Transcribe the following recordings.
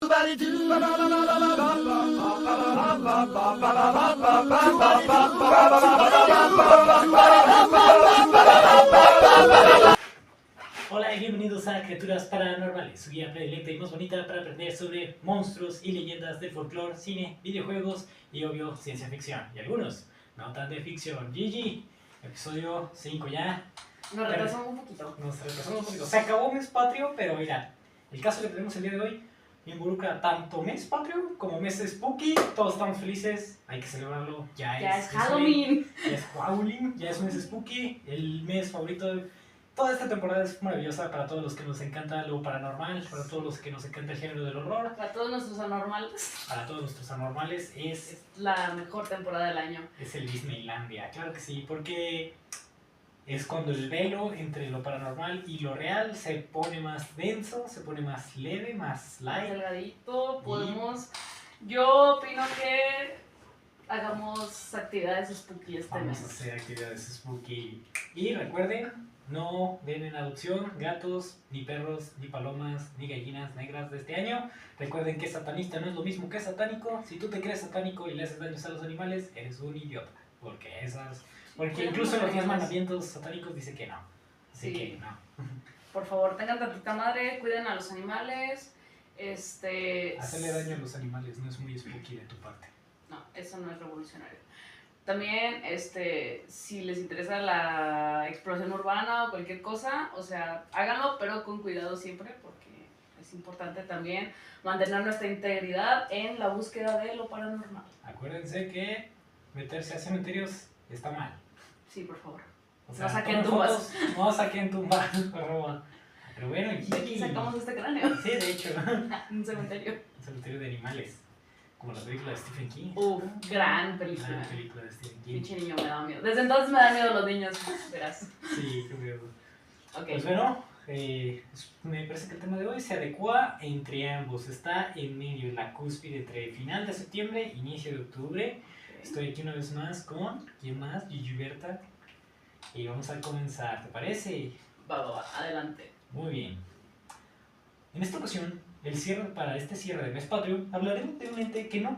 Hola y bienvenidos a Criaturas Paranormales, su guía predilecta y más bonita para aprender sobre monstruos y leyendas del folclore, cine, videojuegos y obvio ciencia ficción. Y algunos no tan de ficción. GG, episodio 5 ya. Nos retrasamos un poquito. Se acabó mes patrio, pero mira, el caso que tenemos el día de hoy involucra tanto mes patrio como mes spooky. Todos estamos felices, hay que celebrarlo. Ya es Halloween. Ya es Halloween, ya es un mes spooky, el mes favorito. Toda esta temporada es maravillosa para todos los que nos encanta lo paranormal, para todos los que nos encanta el género del horror. Para todos nuestros anormales. Para todos nuestros anormales es la mejor temporada del año. Es el Disneylandia, claro que sí, porque es cuando el velo entre lo paranormal y lo real se pone más denso, se pone más leve, más light. Delgadito, podemos... Yo opino que hagamos actividades spooky este mes. Vamos a hacer actividades spooky. Y recuerden, no den en adopción gatos, ni perros, ni palomas, ni gallinas negras de este año. Recuerden que satanista no es lo mismo que satánico. Si tú te crees satánico y le haces daños a los animales, eres un idiota. Porque incluso los 10 mandamientos satánicos dice que no. Así que no. Por favor, tengan tantita madre, cuiden a los animales. Hacerle daño a los animales no es muy spooky de tu parte. No, eso no es revolucionario. También, si les interesa la exploración urbana o cualquier cosa, o sea, háganlo, pero con cuidado siempre, porque es importante también mantener nuestra integridad en la búsqueda de lo paranormal. Acuérdense que meterse a cementerios está mal. Sí, por favor. O sea, no saquen tumbas. No saquen tumbas, por favor. Pero bueno, ¿De aquí sacamos este cráneo? Sí, de hecho. Un cementerio. Un cementerio de animales. Como la película de Stephen King. Gran película. Gran película de Stephen King. Pinche niño me da miedo. Desde entonces me dan miedo los niños, verás. Sí, qué miedo. Okay. Pues bueno, me parece que el tema de hoy se adecua entre ambos. Está en medio, en la cúspide entre final de septiembre e inicio de octubre. Estoy aquí una vez más con, ¿quién más? Gigi Berta. Y vamos a comenzar, ¿te parece? Va, adelante. Muy bien. En esta ocasión, para este cierre de mes patrio, hablaremos de un ente que no es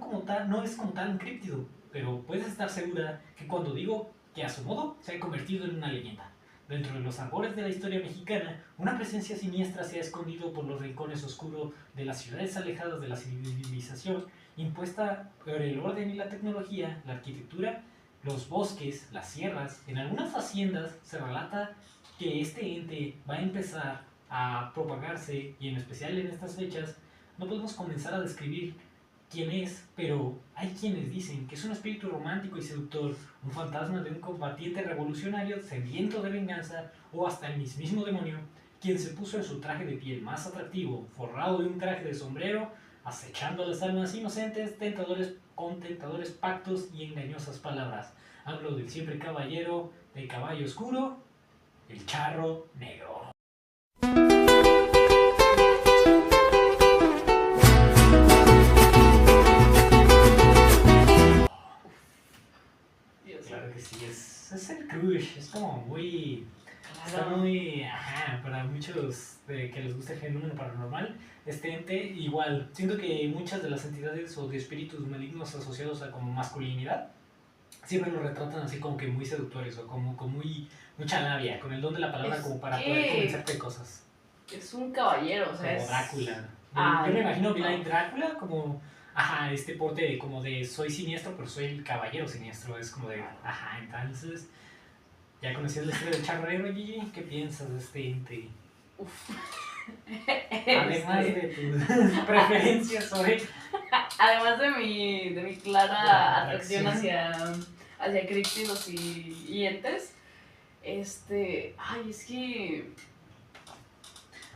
como tal un críptido, pero puedes estar segura que cuando digo que a su modo se ha convertido en una leyenda. Dentro de los albores de la historia mexicana, una presencia siniestra se ha escondido por los rincones oscuros de las ciudades alejadas de la civilización, impuesta por el orden y la tecnología, la arquitectura, los bosques, las sierras. En algunas haciendas se relata que este ente va a empezar a propagarse, y en especial en estas fechas no podemos comenzar a describir quién es, pero hay quienes dicen que es un espíritu romántico y seductor, un fantasma de un combatiente revolucionario sediento de venganza, o hasta el mismísimo demonio, quien se puso en su traje de piel más atractivo, forrado de un traje de sombrero, acechando a las almas inocentes, con tentadores pactos y engañosas palabras. Hablo del siempre caballero, del caballo oscuro, el charro negro. Claro que sí, es el crush, es como muy... Está muy... para muchos que les gusta el fenómeno paranormal, este ente igual. Siento que muchas de las entidades o de espíritus malignos asociados a como masculinidad siempre lo retratan así como que muy seductores o como con mucha labia, con el don de la palabra como para poder convencerte cosas. Es un caballero, o sea, como Drácula. Yo me imagino Blind Drácula como... este porte como de soy siniestro, pero soy el caballero siniestro. Es como de, entonces... ¿Ya conocías la historia del charrero, Gigi? ¿Qué piensas de este ente? Además de tus preferencias sobre... Además de mi clara atracción hacia críptidos y entes, es que...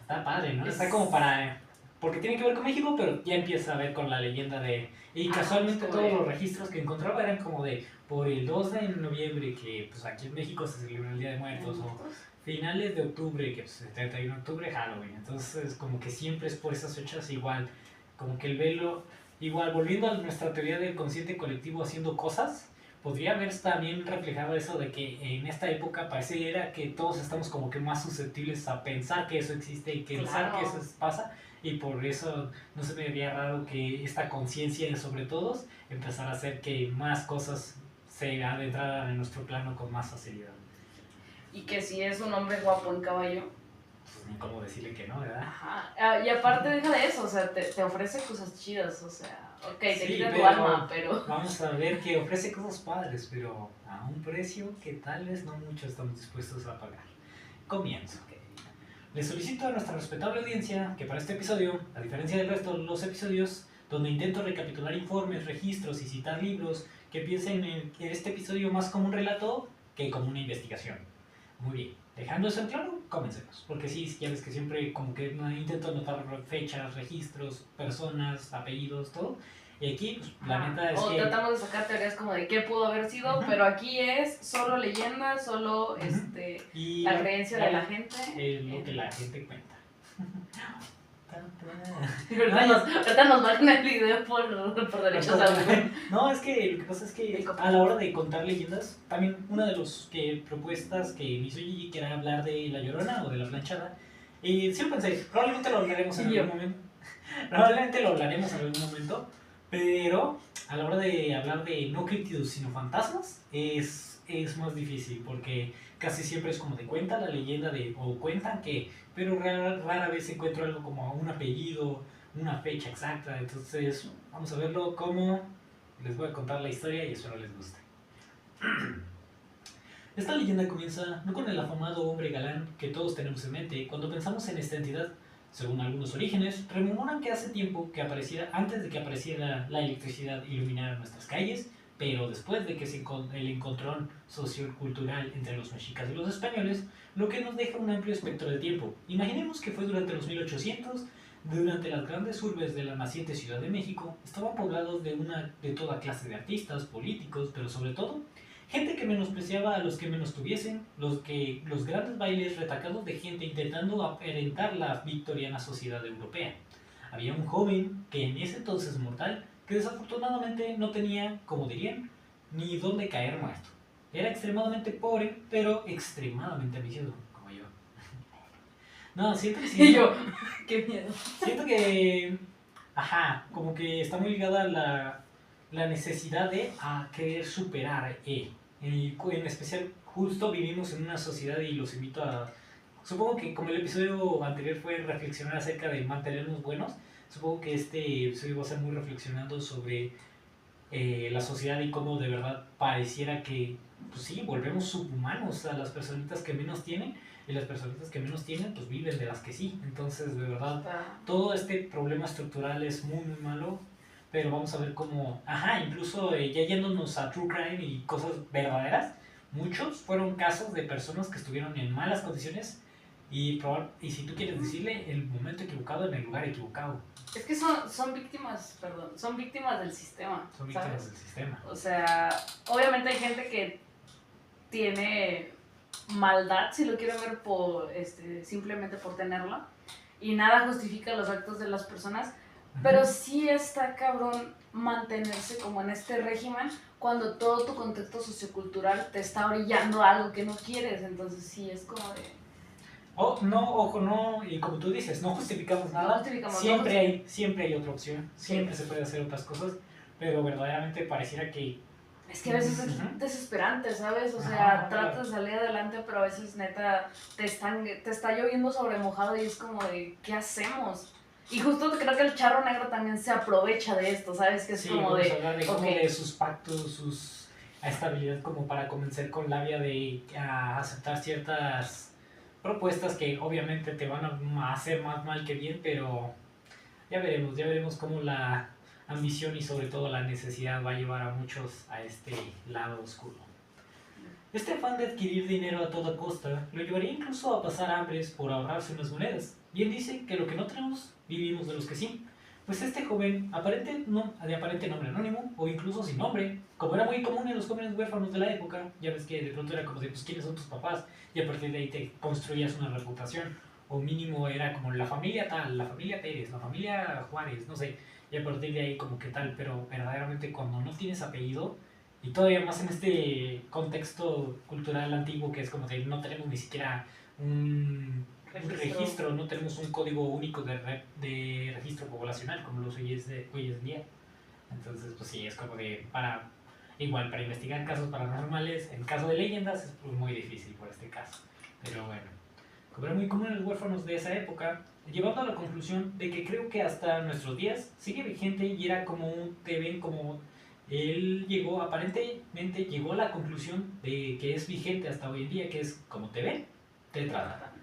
Está padre, ¿no? Está como para... Porque tiene que ver con México, pero ya empieza a ver con la leyenda de... Y casualmente todos los registros que encontraba eran como de... Por el 2 de noviembre, que pues aquí en México se celebra el Día de Muertos, o finales de octubre, que pues el 31 de octubre, Halloween. Entonces como que siempre es por esas fechas igual. Como que el velo... Igual, volviendo a nuestra teoría del consciente colectivo haciendo cosas... Podría haberse también reflejado eso de que en esta época pareciera que todos estamos como que más susceptibles a pensar que eso existe y pensar que eso pasa. y por eso no se me veía raro que esta conciencia sobre todos empezara a hacer que más cosas se adentraran en nuestro plano con más facilidad. Y que si es un hombre guapo en caballo. Pues ni cómo decirle que no, ¿verdad? Ajá. Y aparte deja de eso, o sea, te ofrece cosas chidas, o sea, ok, te Sí, quita tu pero alma, pero... vamos a ver que ofrece cosas padres, pero a un precio que tal vez no muchos estamos dispuestos a pagar. Comienzo. Les solicito a nuestra respetable audiencia que para este episodio, a diferencia del resto de los episodios, donde intento recapitular informes, registros y citar libros, que piensen en este episodio más como un relato que como una investigación. Muy bien, dejando eso en claro, comencemos. Porque sí, ya ves que siempre como que intento anotar fechas, registros, personas, apellidos, todo. Y aquí, pues, la neta es o que... tratamos de sacar teorías como de qué pudo haber sido, pero aquí es solo leyenda, solo y la creencia de la gente. Lo que la gente cuenta. Ahorita nos bajan el video por derechos de autor. No, es que lo que pasa es que a la hora de contar leyendas, también una de las propuestas que me hizo Gigi, que era hablar de La Llorona o de La Planchada, y sí lo pensé, probablemente lo hablaremos en algún momento. Probablemente lo hablaremos en algún momento, pero a la hora de hablar de no críptidos sino fantasmas, es más difícil, porque casi siempre es como te cuenta la leyenda de, o cuentan que, pero rara vez encuentro algo como un apellido, una fecha exacta. Entonces vamos a verlo como les voy a contar la historia y espero les guste. Esta leyenda comienza no con el afamado hombre galán que todos tenemos en mente cuando pensamos en esta entidad. Según algunos orígenes, rememoran que hace tiempo que apareciera, antes de que apareciera la electricidad iluminara nuestras calles, pero después de que el encontrón sociocultural entre los mexicas y los españoles, lo que nos deja un amplio espectro de tiempo. Imaginemos que fue durante los 1800, durante las grandes urbes de la naciente Ciudad de México, estaban poblados de toda clase de artistas, políticos, pero sobre todo, gente que menospreciaba a los que menos tuviesen, los grandes bailes retacados de gente intentando aparentar la victoriana sociedad europea. Había un joven, que en ese entonces mortal, que desafortunadamente no tenía, como dirían, ni dónde caer muerto. Era extremadamente pobre, pero extremadamente ambicioso, como yo. No, siento que sí. Y yo, qué miedo. Siento que, como que está muy ligada la necesidad de querer superar. En especial, justo vivimos en una sociedad y los invito a... Supongo que como el episodio anterior fue reflexionar acerca de mantenernos buenos, supongo que este episodio va a ser muy reflexionando sobre la sociedad y cómo de verdad pareciera que, pues sí, volvemos subhumanos a las personitas que menos tienen, y las personitas que menos tienen, pues viven de las que sí. Entonces, de verdad, todo este problema estructural es muy, muy malo, pero vamos a ver cómo, incluso ya yéndonos a True Crime y cosas verdaderas, muchos fueron casos de personas que estuvieron en malas condiciones y si tú quieres decirle, el momento equivocado en el lugar equivocado. Es que son víctimas, son víctimas del sistema. Son víctimas ¿sabes? del sistema. O sea, obviamente hay gente que tiene maldad, si lo quiero ver, simplemente por tenerla, y nada justifica los actos de las personas, pero sí está cabrón mantenerse como en este régimen cuando todo tu contexto sociocultural te está orillando a algo que no quieres. Entonces sí, es como de... No, y como tú dices, no justificamos nada. No justificamos, siempre hay otra opción, siempre se puede hacer otras cosas, pero verdaderamente pareciera que... Es que a veces es desesperante, ¿sabes? O sea, tratas de salir adelante, pero a veces neta te está lloviendo sobre mojado y es como de, ¿qué hacemos? Y justo creo que el charro negro también se aprovecha de esto, ¿sabes? Que es como de... hablar de, como de sus pactos, sus estabilidad como para convencer con labia de aceptar ciertas propuestas que obviamente te van a hacer más mal que bien, pero ya veremos cómo la ambición y sobre todo la necesidad va a llevar a muchos a este lado oscuro. Este afán de adquirir dinero a toda costa lo llevaría incluso a pasar hambres por ahorrarse unas monedas. Y él dice que lo que no tenemos, vivimos de los que sí. Pues este joven, de aparente nombre anónimo, o incluso sin nombre, como era muy común en los jóvenes huérfanos de la época, ya ves que de pronto era como de, pues, ¿quiénes son tus papás? Y a partir de ahí te construías una reputación, o mínimo era como la familia tal, la familia Pérez, la familia Juárez, no sé, y a partir de ahí como que tal, pero verdaderamente cuando no tienes apellido, y todavía más en este contexto cultural antiguo que es como de no tenemos ni siquiera un registro, no tenemos un código único de registro poblacional como los hoy en día. Entonces, pues sí, es como de, igual, para investigar casos paranormales, en caso de leyendas, es pues, muy difícil por este caso. Pero bueno, como era muy común en los huérfanos de esa época, llevando a la conclusión de que creo que hasta nuestros días sigue vigente y era como un TV, como él llegó, aparentemente llegó a la conclusión de que es vigente hasta hoy en día, que es como TV, te trata.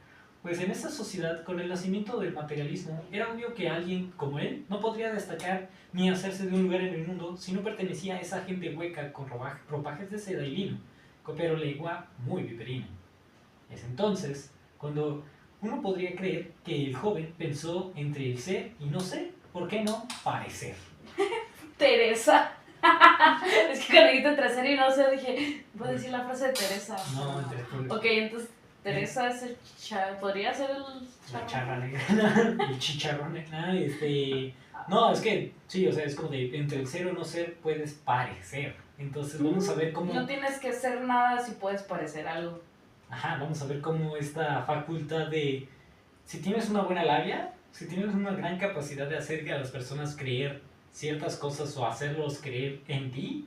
Pues en esta sociedad, con el nacimiento del materialismo, era obvio que alguien como él no podría destacar ni hacerse de un lugar en el mundo si no pertenecía a esa gente hueca con ropajes de seda y lino, pero lengua muy viperina. Es entonces cuando uno podría creer que el joven pensó entre el ser y no ser, ¿por qué no parecer? Teresa. Es que cuando dijiste entre ser y no ser dije, ¿puedo decir la frase de Teresa? No, Ok, entonces Teresa es podría ser la charra negra, el chicharrón negra, no, es que, sí, o sea, es como de entre el ser o no ser puedes parecer. Entonces vamos a ver cómo... No tienes que ser nada si puedes parecer algo. Ajá, vamos a ver cómo esta facultad de... Si tienes una buena labia, si tienes una gran capacidad de hacer a las personas creer ciertas cosas o hacerlos creer en ti,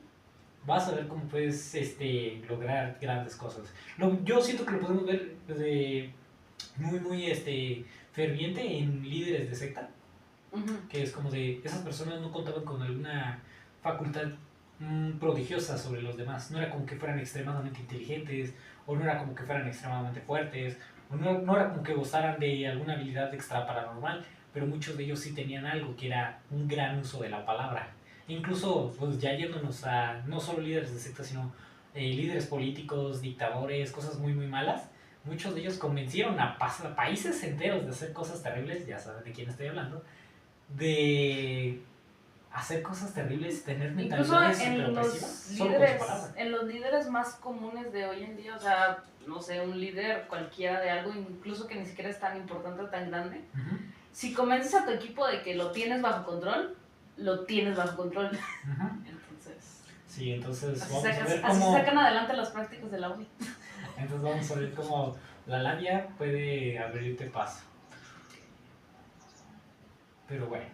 vas a ver cómo puedes lograr grandes cosas. Yo siento que lo podemos ver muy ferviente en líderes de secta, que es como de esas personas no contaban con alguna facultad prodigiosa sobre los demás, no era como que fueran extremadamente inteligentes, o no era como que fueran extremadamente fuertes, o no era como que gozaran de alguna habilidad extra paranormal, pero muchos de ellos sí tenían algo que era un gran uso de la palabra. Incluso, pues ya yéndonos a no solo líderes de secta, sino líderes políticos, dictadores, cosas muy muy malas, muchos de ellos convencieron a países enteros de hacer cosas terribles, ya saben de quién estoy hablando, de hacer cosas terribles, tener mentalidades superopresivas solo con su palabra. En los líderes más comunes de hoy en día, o sea, no sé, un líder cualquiera de algo, incluso que ni siquiera es tan importante o tan grande, si convences a tu equipo de que lo tienes bajo control, lo tienes bajo control. Entonces... Sí, entonces vamos a ver cómo... Así sacan adelante las prácticas de la uni. Entonces vamos a ver cómo la labia puede abrirte paso. Pero bueno.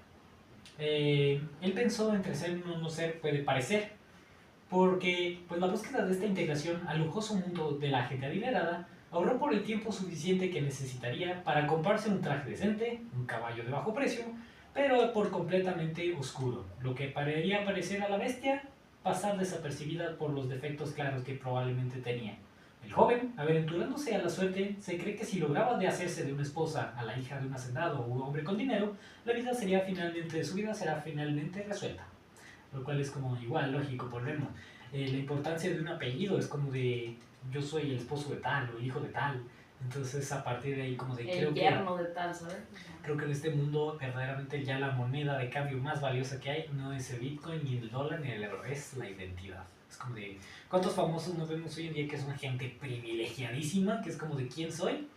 Él pensó entre ser y no ser puede parecer, porque pues la búsqueda de esta integración al lujoso mundo de la gente adinerada ahorró por el tiempo suficiente que necesitaría para comprarse un traje decente, un caballo de bajo precio, pero por completamente oscuro, lo que podría parecer a la bestia pasar desapercibida por los defectos claros que probablemente tenía. El joven, aventurándose a la suerte, se cree que si lograba de hacerse de una esposa a la hija de un hacendado o un hombre con dinero, su vida será finalmente resuelta. Lo cual es como igual lógico, por ejemplo. La importancia de un apellido es como de yo soy el esposo de tal o el hijo de tal. Entonces a partir de ahí como de el yerno de tal, ¿sabes? Creo que en este mundo verdaderamente ya la moneda de cambio más valiosa que hay no es el Bitcoin, ni el dólar, ni el euro, es la identidad. Es como de, ¿cuántos famosos nos vemos hoy en día que son gente privilegiadísima? Que es como de, ¿quién soy?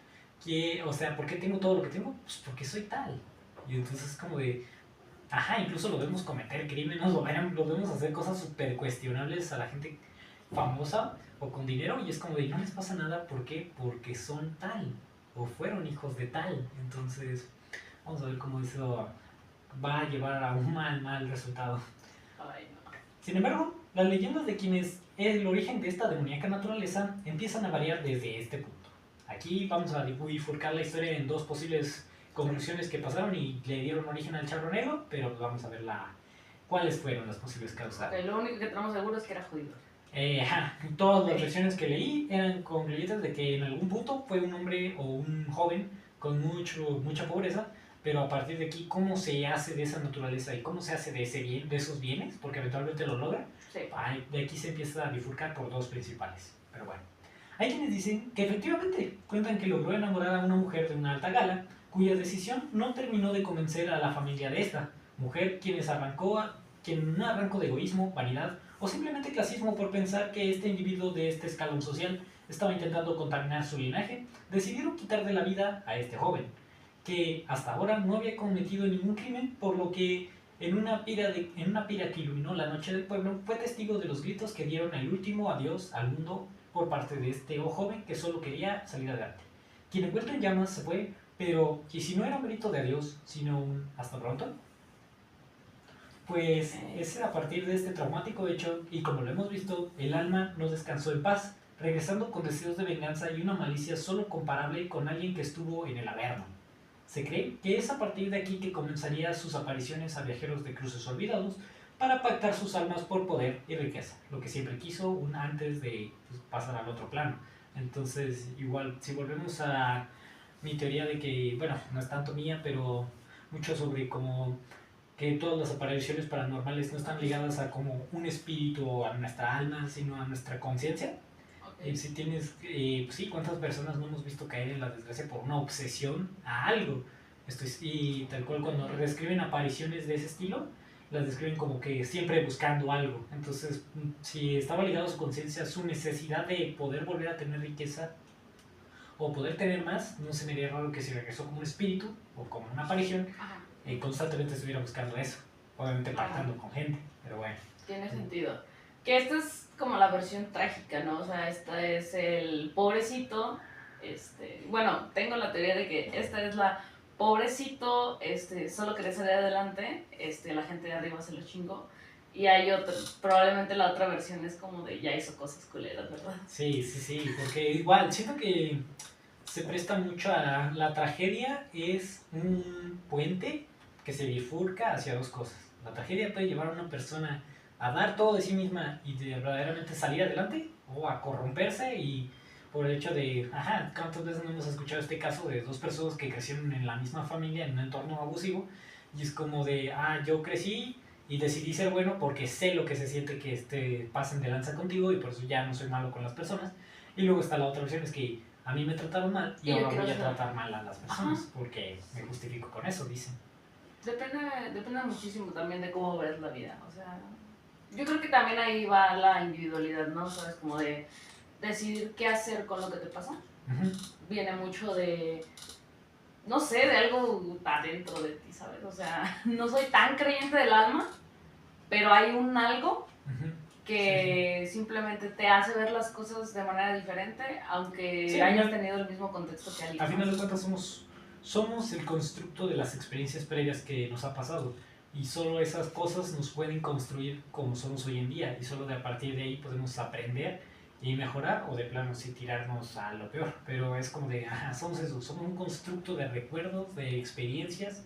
O sea, ¿por qué tengo todo lo que tengo? Pues porque soy tal. Y entonces es como de, ajá, incluso lo vemos cometer crímenes, lo vemos hacer cosas súper cuestionables a la gente famosa o con dinero y es como de, no les pasa nada, ¿por qué? Porque son tal, o fueron hijos de tal. Entonces, vamos a ver cómo eso va a llevar a un mal resultado. Ay, no. Sin embargo, las leyendas de quienes es el origen de esta demoníaca naturaleza empiezan a variar desde este punto. Aquí vamos a bifurcar la historia en dos posibles conclusiones que pasaron y le dieron origen al charro negro, pero vamos a ver cuáles fueron las posibles causas. Okay, lo único que tenemos seguro es que era judío. Todas las versiones que leí eran concluyentes de que en algún punto fue un hombre o un joven con mucha pobreza, pero a partir de aquí, ¿cómo se hace de esa naturaleza y cómo se hace de esos bienes? Porque eventualmente lo logra. Sí. De aquí se empieza a bifurcar por dos principales. Pero bueno, hay quienes dicen que efectivamente cuentan que logró enamorar a una mujer de una alta gala, cuya decisión no terminó de convencer a la familia de esta mujer, quien en un arranco de egoísmo, vanidad o simplemente clasismo por pensar que este individuo de este escalón social estaba intentando contaminar su linaje, decidieron quitar de la vida a este joven, que hasta ahora no había cometido ningún crimen, por lo que en una pira que iluminó la noche del pueblo fue testigo de los gritos que dieron el último adiós al mundo por parte de este joven que solo quería salir adelante. Quien envuelto en llamas se fue Pero, ¿y si no era un grito de adiós, sino un hasta pronto? Pues es a partir de este traumático hecho, y como lo hemos visto, el alma no descansó en paz, regresando con deseos de venganza y una malicia solo comparable con alguien que estuvo en el Averno. Se cree que es a partir de aquí que comenzaría sus apariciones a viajeros de cruces olvidados para pactar sus almas por poder y riqueza, lo que siempre quiso antes de pasar al otro plano. Entonces, igual, si volvemos a mi teoría de que, bueno, no es tanto mía, pero mucho sobre cómo que todas las apariciones paranormales no están ligadas a como un espíritu o a nuestra alma, sino a nuestra conciencia. Okay. Si tienes, pues sí, ¿cuántas personas no hemos visto caer en la desgracia por una obsesión a algo? Y tal cual cuando describen apariciones de ese estilo, las describen como que siempre buscando algo. Entonces, si estaba ligado a su conciencia, su necesidad de poder volver a tener riqueza o poder tener más, no se me haría raro que si regresó como un espíritu o como una aparición, constantemente estuviera buscando eso. Obviamente pactando con gente, pero bueno. Tiene sentido. Que esta es como la versión trágica, ¿no? O sea, esta es el pobrecito. Bueno, tengo la teoría de que esta es la pobrecito, solo quería salir adelante, la gente de arriba se lo chingó. Y hay otra, probablemente la otra versión es como de ya hizo cosas culeras, ¿verdad? Sí, porque igual, siento que se presta mucho a la tragedia, es un puente que se bifurca hacia dos cosas. La tragedia puede llevar a una persona a dar todo de sí misma y de verdaderamente salir adelante, o a corromperse y por el hecho de, ¿cuántas veces no hemos escuchado este caso de dos personas que crecieron en la misma familia, en un entorno abusivo? Y es como de, yo crecí y decidí ser bueno porque sé lo que se siente que pasen de lanza contigo y por eso ya no soy malo con las personas. Y luego está la otra versión, es que a mí me trataron mal y ahora voy a tratar mal a las personas porque me justifico con eso, dicen. Depende muchísimo también de cómo ves la vida, o sea, yo creo que también ahí va la individualidad, ¿no? Sabes, como de decidir qué hacer con lo que te pasa. Viene mucho de, no sé, de algo adentro de ti, ¿sabes? O sea, no soy tan creyente del alma, pero hay un algo que simplemente te hace ver las cosas de manera diferente, aunque hayas tenido el mismo contexto que alguien. Al final de cuentas somos el constructo de las experiencias previas que nos ha pasado y solo esas cosas nos pueden construir como somos hoy en día y solo a partir de ahí podemos aprender y mejorar o de plano sí tirarnos a lo peor, pero es como de, somos eso, somos un constructo de recuerdos, de experiencias,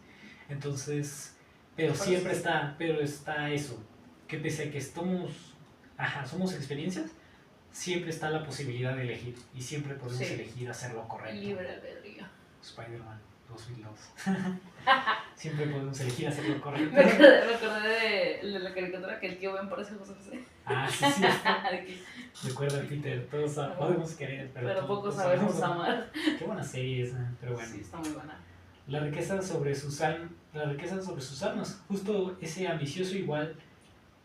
entonces, pero está eso, que pese a que somos experiencias, siempre está la posibilidad de elegir y siempre podemos elegir hacer lo correcto. Libre albedrío. Spider-Man 2002. Siempre podemos elegir hacer lo correcto. Me acordé de la caricatura que el tío Ben parece José José. Recuerda, Peter, todos podemos querer, pero pocos sabemos amar. Qué buena serie esa, pero bueno. Sí, está muy buena. La riqueza sobre sus almas, justo ese ambicioso igual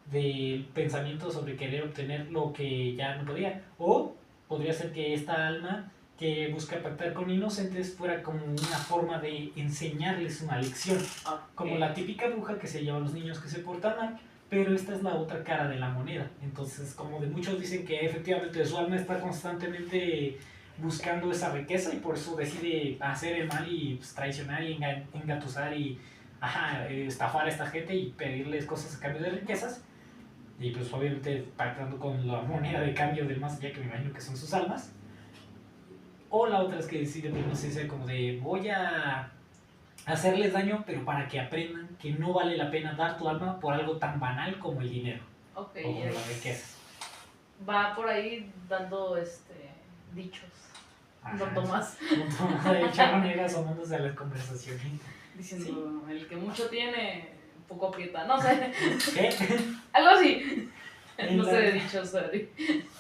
del pensamiento sobre querer obtener lo que ya no podía. O podría ser que esta alma que busca pactar con inocentes fuera como una forma de enseñarles una lección. Como la típica bruja que se lleva a los niños que se portan mal, pero esta es la otra cara de la moneda. Entonces, como de muchos dicen que efectivamente su alma está constantemente buscando esa riqueza y por eso decide hacer el mal y pues, traicionar y engatusar y estafar a esta gente y pedirles cosas a cambio de riquezas. Y pues obviamente pactando con la moneda de cambio del más allá, que me imagino que son sus almas. O la otra es que decide pronunciarse como de voy a hacerles daño, pero para que aprendan que no vale la pena dar tu alma por algo tan banal como el dinero. O como la riqueza. Va por ahí dando dichos. Don Tomás. Don Tomás de echar negas asomándose a las conversaciones. Diciendo, el que mucho tiene, poco aprieta. No sé. ¿Qué? Algo así. No sé de dichos, sorry.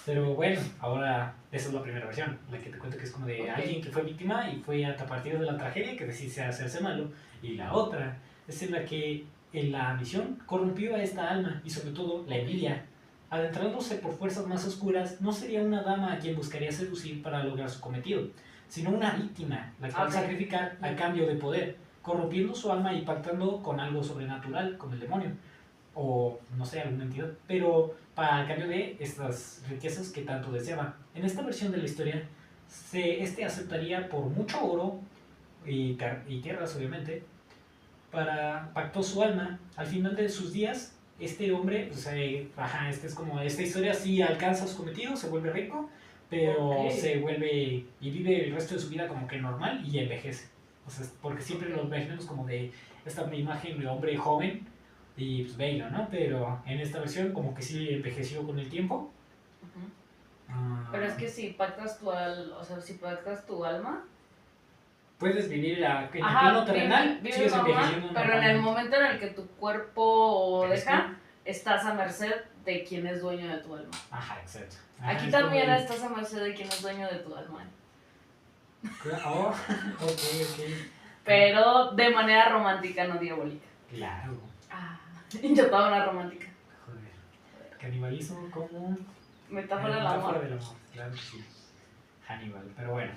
Pero bueno, ahora esa es la primera versión, la que te cuento que es como de alguien que fue víctima y fue a partir de la tragedia que decide hacerse malo. Y la otra es en la que en la misión corrompió a esta alma y sobre todo la envidia. Adentrándose por fuerzas más oscuras, no sería una dama a quien buscaría seducir para lograr su cometido, sino una víctima, la que va a sacrificar a cambio de poder, corrompiendo su alma y pactando con algo sobrenatural, como el demonio, o no sé, alguna entidad, pero para cambio de estas riquezas que tanto deseaba. En esta versión de la historia, aceptaría por mucho oro y tierras, obviamente, pactó su alma. Al final de sus días, este hombre, o sea, esta historia sí alcanza su cometido, se vuelve rico, pero se vuelve y vive el resto de su vida como que normal y envejece. O sea, porque siempre lo imaginamos como de esta imagen de hombre joven y pues bello, ¿no? Pero en esta versión como que sí envejeció con el tiempo. Pero es que si pactas si pactas tu alma, puedes vivir en el plano terrenal, vive sigues normal, envejeciendo pero en el momento en el que tu cuerpo deja, estás a merced de quien es dueño de tu alma. Ajá, exacto. Aquí también estás a merced de quien es dueño de tu alma. Oh, ok. Pero de manera romántica, no diabólica. Claro. Yo toda una romántica. Joder. Canibalismo como metáfora del amor. Claro que sí. Hannibal, pero bueno.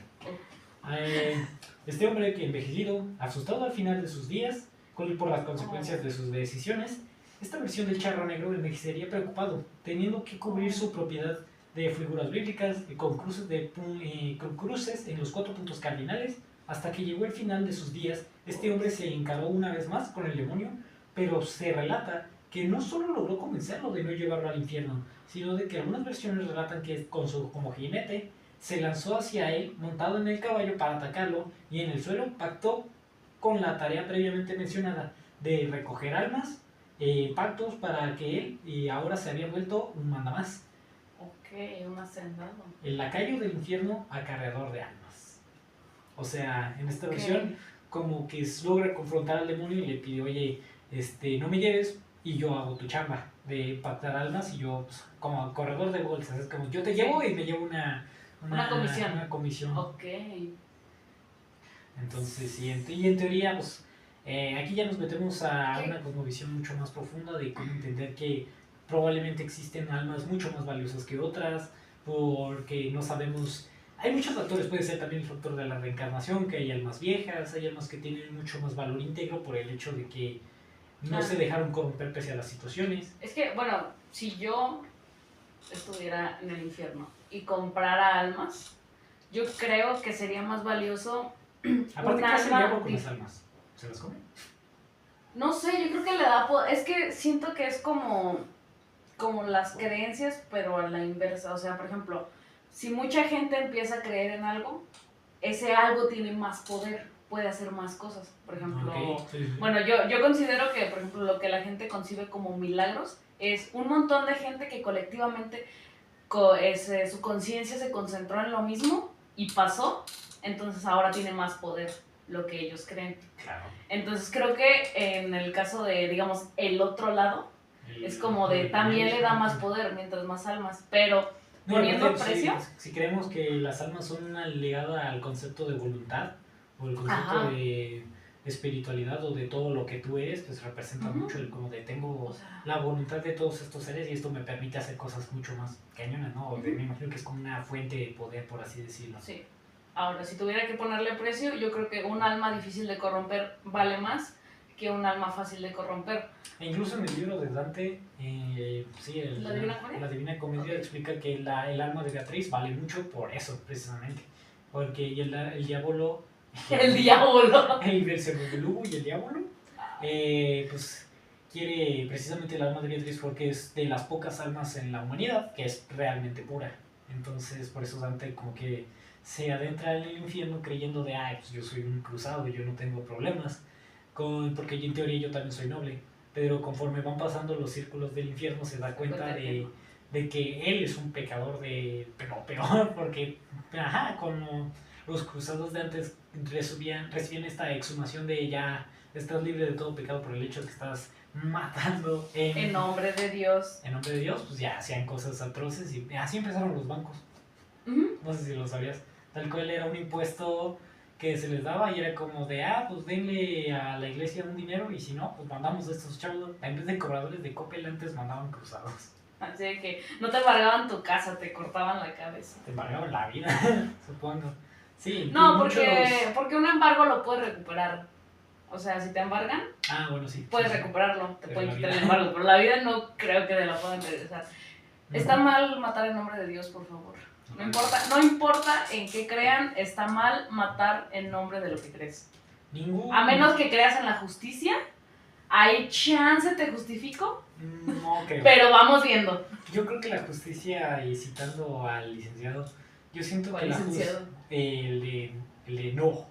Este hombre que envejecido, asustado al final de sus días, por las consecuencias de sus decisiones, esta versión del charro negro envejecería preocupado, teniendo que cubrir su propiedad de figuras bíblicas con cruces en los 4 puntos cardinales. Hasta que llegó el final de sus días, este hombre se encaró una vez más con el demonio, pero se relata que no solo logró convencerlo de no llevarlo al infierno, sino de que algunas versiones relatan que como jinete se lanzó hacia él montado en el caballo para atacarlo y en el suelo pactó con la tarea previamente mencionada de recoger almas, pactos para que él y ahora se había vuelto un mandamás. Ok, un hacendado. El lacayo del infierno, acarreador de almas. O sea, en esta versión como que logra confrontar al demonio y le pide, oye, no me lleves y yo hago tu chamba de pactar almas y yo pues, como corredor de bolsas, es como yo te llevo y me llevo una comisión. Ok. Entonces, sí, y en teoría, pues, aquí ya nos metemos a una cosmovisión mucho más profunda de cómo entender que probablemente existen almas mucho más valiosas que otras, porque no sabemos. Hay muchos factores, puede ser también el factor de la reencarnación, que hay almas viejas, hay almas que tienen mucho más valor íntegro por el hecho de que no se dejaron corromper pese a las situaciones. Es que, bueno, si yo estuviera en el infierno y comprara almas, yo creo que sería más valioso. Aparte, ¿qué hace el diablo con las almas? ¿Se las come? No sé, yo creo que le da poder. Es que siento que es como las creencias, pero a la inversa. O sea, por ejemplo, si mucha gente empieza a creer en algo, ese algo tiene más poder, puede hacer más cosas. Por ejemplo, sí. Bueno, yo considero que, por ejemplo, lo que la gente concibe como milagros es un montón de gente que colectivamente su conciencia se concentró en lo mismo y pasó, entonces ahora tiene más poder lo que ellos creen. Claro. Entonces creo que en el caso de, digamos, el otro lado, es como de también le da más poder mientras más almas, pero poniendo precio. Si creemos que las almas son una ligada al concepto de voluntad o el concepto de espiritualidad o de todo lo que tú eres, pues representa mucho el como de tengo la voluntad de todos estos seres y esto me permite hacer cosas mucho más cañonas, ¿no? Me imagino que es como una fuente de poder, por así decirlo. Sí. Ahora, si tuviera que ponerle precio, yo creo que un alma difícil de corromper vale más que un alma fácil de corromper. E incluso en el libro de Dante, ¿La Divina Comedia explica que el alma de Beatriz vale mucho por eso, precisamente. Porque el diablo... El diablo. El Belzebú y el diablo, pues quiere precisamente el alma de Beatriz porque es de las pocas almas en la humanidad que es realmente pura. Entonces, por eso Dante como que se adentra en el infierno creyendo de, pues yo soy un cruzado, yo no tengo problemas, porque en teoría yo también soy noble. Pero conforme van pasando los círculos del infierno se da cuenta de que él es un pecador pero peor, porque, como los cruzados de antes recibían esta exhumación de ya estás libre de todo pecado por el hecho de que estás matando en nombre de Dios. En nombre de Dios, pues ya hacían cosas atroces y así empezaron los bancos. No sé si lo sabías. Tal cual era un impuesto que se les daba y era como de, pues denle a la iglesia un dinero y si no, pues mandamos a estos chavos. En vez de cobradores de Coppel antes mandaban cruzados. Así que no te embargaban tu casa, te cortaban la cabeza. Te embargaban la vida, supongo. Sí. No, porque un embargo lo puedes recuperar. O sea, si te embargan, bueno, sí, puedes recuperarlo, te pueden quitar el embargo, pero la vida no creo que te la puedan regresar. Está mal matar en nombre de Dios, por favor. No importa en qué crean, está mal matar en nombre de lo que crees. Ningún... A menos que creas en la justicia, hay chance, te justifico, No creo. pero vamos viendo. Yo creo que la justicia, y citando al licenciado, yo siento que ¿Cuál licenciado? el de no,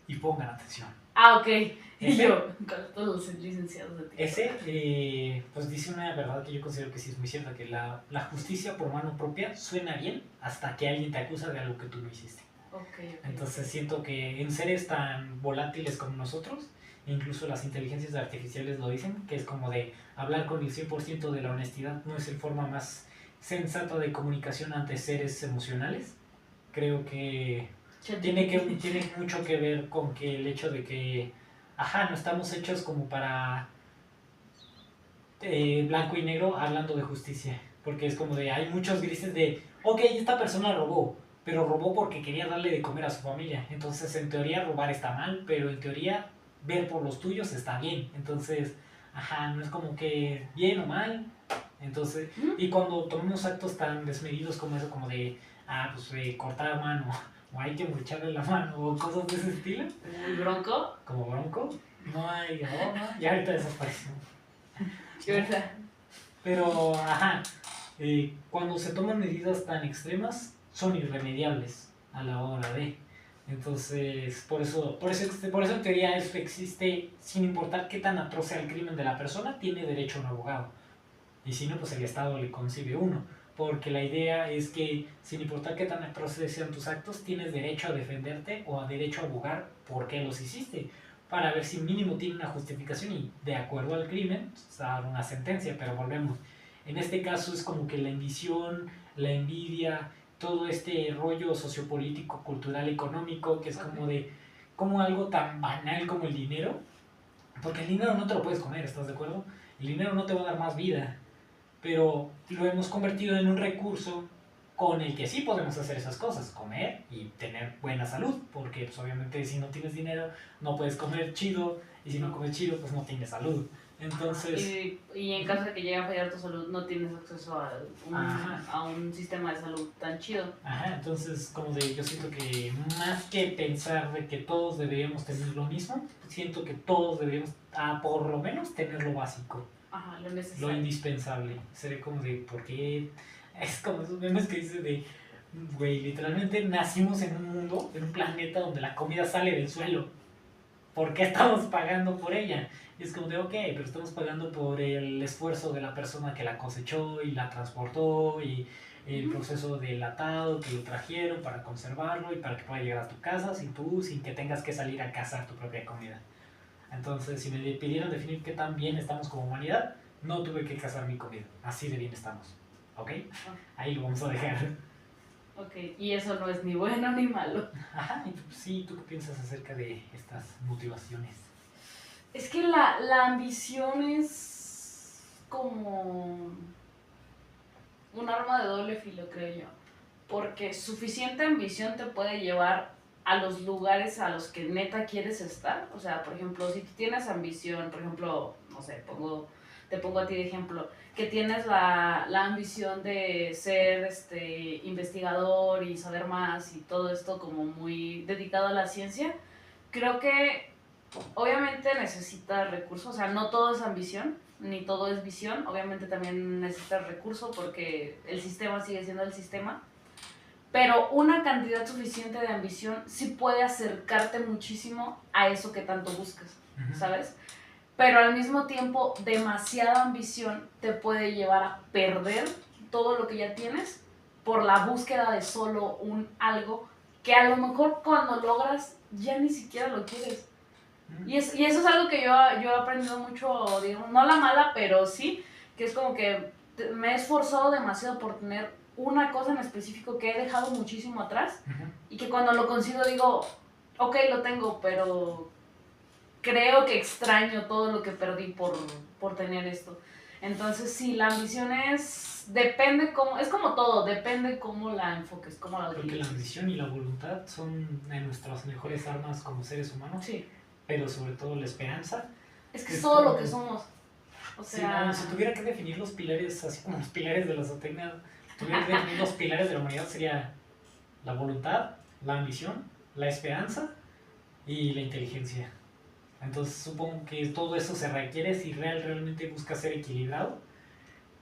y pongan atención. Ah, ok. Y Ese- yo, con todos los licenciados de ti. Ese, pues dice una verdad que yo considero que sí es muy cierta, que la justicia por mano propia suena bien hasta que alguien te acusa de algo que tú no hiciste. Ok. Entonces siento que en seres tan volátiles como nosotros, incluso las inteligencias artificiales lo dicen, que es como de hablar con el 100% de la honestidad no es la forma más sensata de comunicación ante seres emocionales. Creo que tiene mucho que ver con que el hecho de que, no estamos hechos como para blanco y negro hablando de justicia. Porque es como de, hay muchos grises de, ok, esta persona robó, pero robó porque quería darle de comer a su familia. Entonces, en teoría, robar está mal, pero en teoría, ver por los tuyos está bien. Entonces, no es como que bien o mal. Entonces, y cuando tomamos actos tan desmedidos como eso, como de, cortar mano, o hay que mocharle la mano, o cosas de ese estilo. Muy bronco. Como bronco, no hay, ya ahorita desapareció. ¿Qué verdad? Pero, cuando se toman medidas tan extremas, son irremediables a la hora de. Entonces, por eso en teoría eso existe, sin importar qué tan atroz sea el crimen de la persona, tiene derecho a un abogado. Y si no, pues el Estado le concibe uno. Porque la idea es que, sin importar qué tan atroces sean tus actos, tienes derecho a defenderte o a derecho a abogar por qué los hiciste, para ver si mínimo tiene una justificación y de acuerdo al crimen, dar una sentencia. Pero volvemos, en este caso es como que la ambición, la envidia, todo este rollo sociopolítico, cultural, económico, que es como de, como algo tan banal como el dinero, porque el dinero no te lo puedes comer, ¿estás de acuerdo? El dinero no te va a dar más vida, pero lo hemos convertido en un recurso con el que sí podemos hacer esas cosas, comer y tener buena salud, porque pues obviamente si no tienes dinero no puedes comer chido, y si no comes chido pues no tienes salud. Entonces... Y en caso de que llegue a fallar tu salud, no tienes acceso a un sistema de salud tan chido. Entonces como de, yo siento que más que pensar de que todos deberíamos tener lo mismo, siento que todos deberíamos, por lo menos, tener lo básico. Lo necesario. Lo indispensable. Se ve como de, ¿por qué? Es como esos memes que dicen de, güey, literalmente nacimos en un mundo, en un planeta donde la comida sale del suelo. ¿Por qué estamos pagando por ella? Y es como de, ok, pero estamos pagando por el esfuerzo de la persona que la cosechó y la transportó y el proceso del atado que lo trajeron para conservarlo y para que pueda llegar a tu casa sin que tengas que salir a cazar tu propia comida. Entonces, si me pidieran definir qué tan bien estamos como humanidad, no tuve que cazar mi comida. Así de bien estamos. ¿Ok? Ahí lo vamos a dejar. Ok, y eso no es ni bueno ni malo. Sí, ¿tú qué piensas acerca de estas motivaciones? Es que la ambición es como un arma de doble filo, creo yo. Porque suficiente ambición te puede llevar a los lugares a los que neta quieres estar. O sea, por ejemplo, si tú tienes ambición, por ejemplo, no sé, te pongo a ti de ejemplo, que tienes la ambición de ser investigador y saber más y todo esto como muy dedicado a la ciencia, creo que obviamente necesitas recursos. O sea, no todo es ambición, ni todo es visión. Obviamente también necesitas recursos porque el sistema sigue siendo el sistema. Pero una cantidad suficiente de ambición sí puede acercarte muchísimo a eso que tanto buscas, ¿sabes? Pero al mismo tiempo, demasiada ambición te puede llevar a perder todo lo que ya tienes por la búsqueda de solo un algo que a lo mejor cuando logras ya ni siquiera lo quieres. Y eso es algo que yo he aprendido mucho, digamos, no a la mala, pero sí, que es como que me he esforzado demasiado por tener una cosa en específico que he dejado muchísimo atrás y que cuando lo consigo digo, ok, lo tengo, pero creo que extraño todo lo que perdí por tener esto. Entonces sí, la ambición depende cómo, es como todo, depende cómo la enfoques, cómo la utilices. Porque la ambición y la voluntad son de nuestras mejores armas como seres humanos. Sí. Pero sobre todo la esperanza. Es que es todo lo que somos. O sea... si tuviera que definir los pilares, así como los pilares de la zootecnia, tuviera que definir los pilares de la humanidad, sería la voluntad, la ambición, la esperanza y la inteligencia. Entonces supongo que todo eso se requiere si realmente buscas ser equilibrado.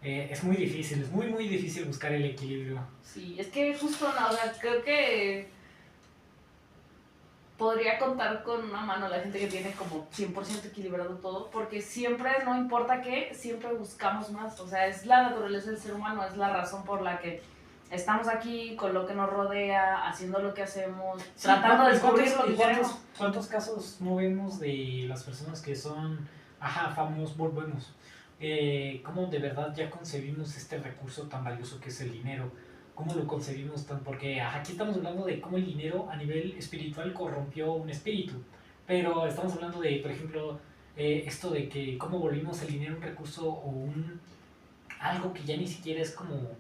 Es muy difícil, es muy difícil buscar el equilibrio. Sí, es que justo no, o sea, creo que podría contar con una mano la gente que tiene como 100% equilibrado todo, porque siempre, no importa qué, siempre buscamos más. O sea, es la naturaleza del ser humano, es la razón por la que estamos aquí, con lo que nos rodea, haciendo lo que hacemos, Sí, tratando de ¿y descubrir lo que queremos. cuántos casos no vemos de las personas que son, famosos, volvemos? ¿Cómo de verdad ya concebimos este recurso tan valioso que es el dinero? ¿Cómo lo concebimos tan? Porque aquí estamos hablando de cómo el dinero a nivel espiritual corrompió un espíritu, pero estamos hablando de, por ejemplo, esto de que cómo volvimos el dinero un recurso o algo que ya ni siquiera es como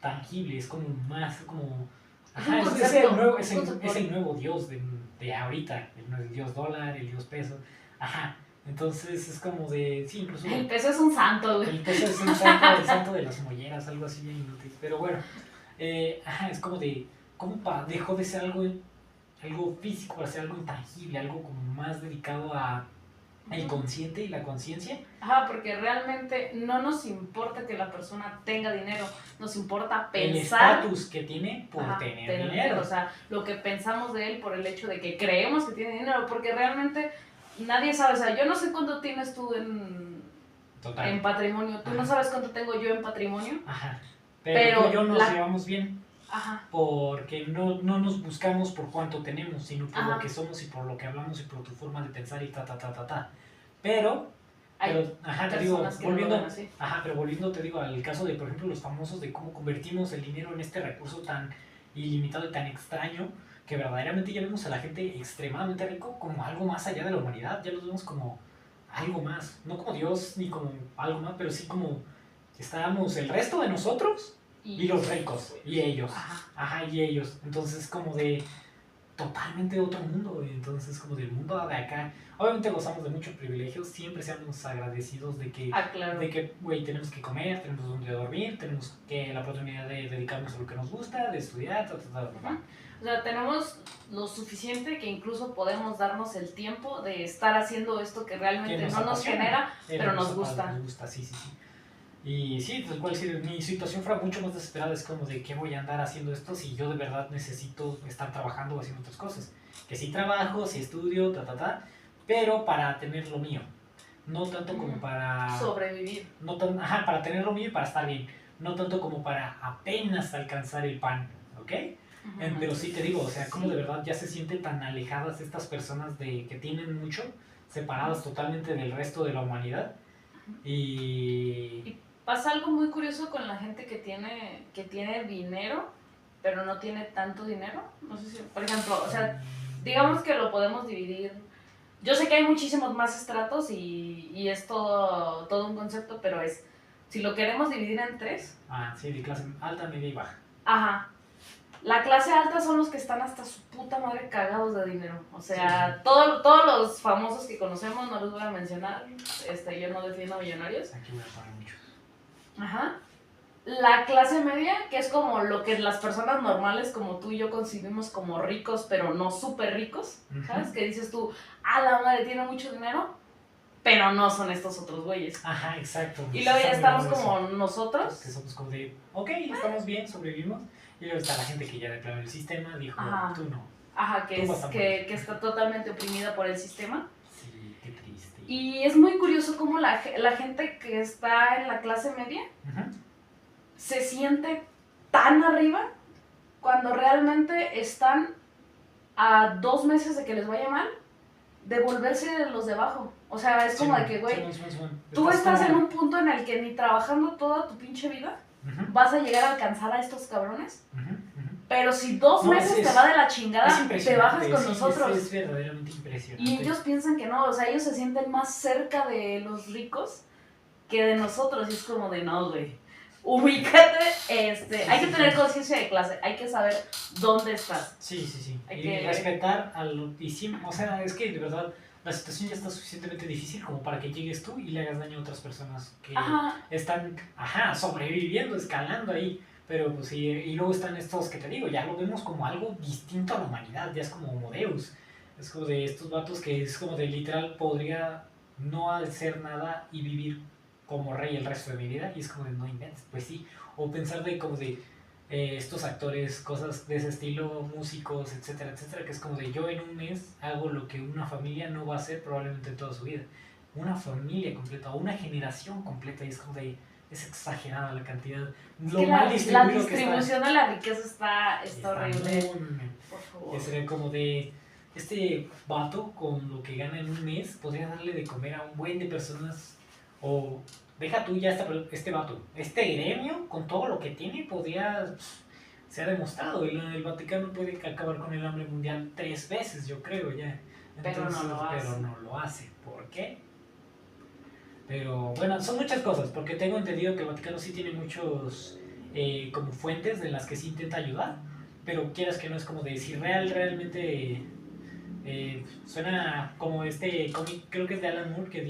tangible, es como más, como... Ajá, es el nuevo dios de ahorita, el dios dólar, el dios peso, ajá. Entonces es como de, sí, incluso... El peso es un santo, güey. El peso es un santo, el santo de las molleras, algo así bien inútil. Pero bueno, es como de, ¿cómo dejó de ser algo físico para ser algo intangible, algo como más dedicado a el consciente y la conciencia? Ajá, porque realmente no nos importa que la persona tenga dinero, nos importa pensar... El estatus que tiene por tener dinero. dinero. O sea, lo que pensamos de él por el hecho de que creemos que tiene dinero, porque realmente nadie sabe. O sea, yo no sé cuánto tienes tú en patrimonio, tú no sabes cuánto tengo yo en patrimonio. Ajá. Pero tú y yo nos llevamos bien. Ajá. Porque no nos buscamos por cuánto tenemos, sino por lo que somos y por lo que hablamos y por tu forma de pensar y ta. Pero te digo, volviendo, te digo, al caso de, por ejemplo, los famosos, de cómo convertimos el dinero en este recurso tan ilimitado y tan extraño, que verdaderamente ya vemos a la gente extremadamente rico como algo más allá de la humanidad, ya los vemos como algo más, no como Dios ni como algo más, pero sí como estábamos el resto de nosotros y los ricos, y ellos, y ellos, entonces como de totalmente otro mundo, entonces como del mundo de acá. Obviamente gozamos de muchos privilegios, siempre seamos agradecidos de que, güey, tenemos que comer, tenemos donde dormir, tenemos que la oportunidad de dedicarnos a lo que nos gusta, de estudiar, O sea, tenemos lo suficiente que incluso podemos darnos el tiempo de estar haciendo esto que realmente no nos genera, pero nos gusta. Nos gusta, sí. Y sí, tal cual, si mi situación fuera mucho más desesperada, es como de qué voy a andar haciendo esto si yo de verdad necesito estar trabajando o haciendo otras cosas. Que sí trabajo, sí estudio, pero para tener lo mío. No tanto como para... sobrevivir. Para tener lo mío y para estar bien. No tanto como para apenas alcanzar el pan, ¿ok? Pero sí te digo, o sea, como de verdad ya se sienten tan alejadas estas personas de que tienen mucho, separadas totalmente del resto de la humanidad. Y pasa algo muy curioso con la gente que tiene dinero, pero no tiene tanto dinero. No sé si, por ejemplo, o sea, digamos que lo podemos dividir. Yo sé que hay muchísimos más estratos y es todo un concepto, pero si lo queremos dividir en tres. Sí, de clase alta, media y baja. Ajá. La clase alta son los que están hasta su puta madre cagados de dinero. O sea, sí. Todos los famosos que conocemos, no los voy a mencionar. Yo no defiendo a millonarios. Aquí voy a poner muchos. Ajá. La clase media, que es como lo que las personas normales como tú y yo concibimos como ricos, pero no súper ricos, ¿sabes? Que dices tú, la madre tiene mucho dinero, pero no son estos otros güeyes. Ajá, exacto. Y luego ya estamos como nosotros. Que somos como de, ok, estamos bien, sobrevivimos. Y luego está la gente que ya de plano el sistema dijo, tú no. Ajá, que está totalmente oprimida por el sistema. Sí, qué triste. Y es muy curioso cómo la gente que está en la clase media se siente tan arriba cuando realmente están a 2 meses de que les vaya mal, de volverse de los de abajo. O sea, es como de que, güey, tú estás en un punto en el que ni trabajando toda tu pinche vida vas a llegar a alcanzar a estos cabrones. Pero si 2 meses te va de la chingada, te bajas con nosotros. Es verdaderamente impresionante. Y ellos piensan que no, o sea, ellos se sienten más cerca de los ricos que de nosotros. Y es como de, no, güey, ubícate, hay que tener conciencia de clase, hay que saber dónde estás. Sí. Y respetar o sea, es que de verdad la situación ya está suficientemente difícil como para que llegues tú y le hagas daño a otras personas que están, sobreviviendo, escalando ahí. Pero pues sí, y luego están estos que te digo, ya lo vemos como algo distinto a la humanidad, ya es como Homo Deus. Es como de estos vatos que es como de literal podría no hacer nada y vivir como rey el resto de mi vida. Y es como de no inventes, pues sí. O pensar de como de estos actores, cosas de ese estilo, músicos, etcétera, etcétera, que es como de yo en un mes hago lo que una familia no va a hacer probablemente en toda su vida. Una familia completa o una generación completa y es como de es exagerada la cantidad, Es lo que mal la distribuido que está. distribución de la riqueza está Está horrible. muy, Por favor. que sería como de este vato con lo que gana en un mes podría darle de comer a un buen de personas o deja tú ya este vato, este gremio con todo lo que tiene podría se ha demostrado el Vaticano puede acabar con el hambre mundial 3 veces yo creo ya. Entonces, pero no lo hace. ¿Por qué? Pero bueno, son muchas cosas, porque tengo entendido que el Vaticano sí tiene muchos como fuentes en las que sí intenta ayudar, pero quieras que no es como de si realmente suena como este cómic, creo que es de Alan Moore, que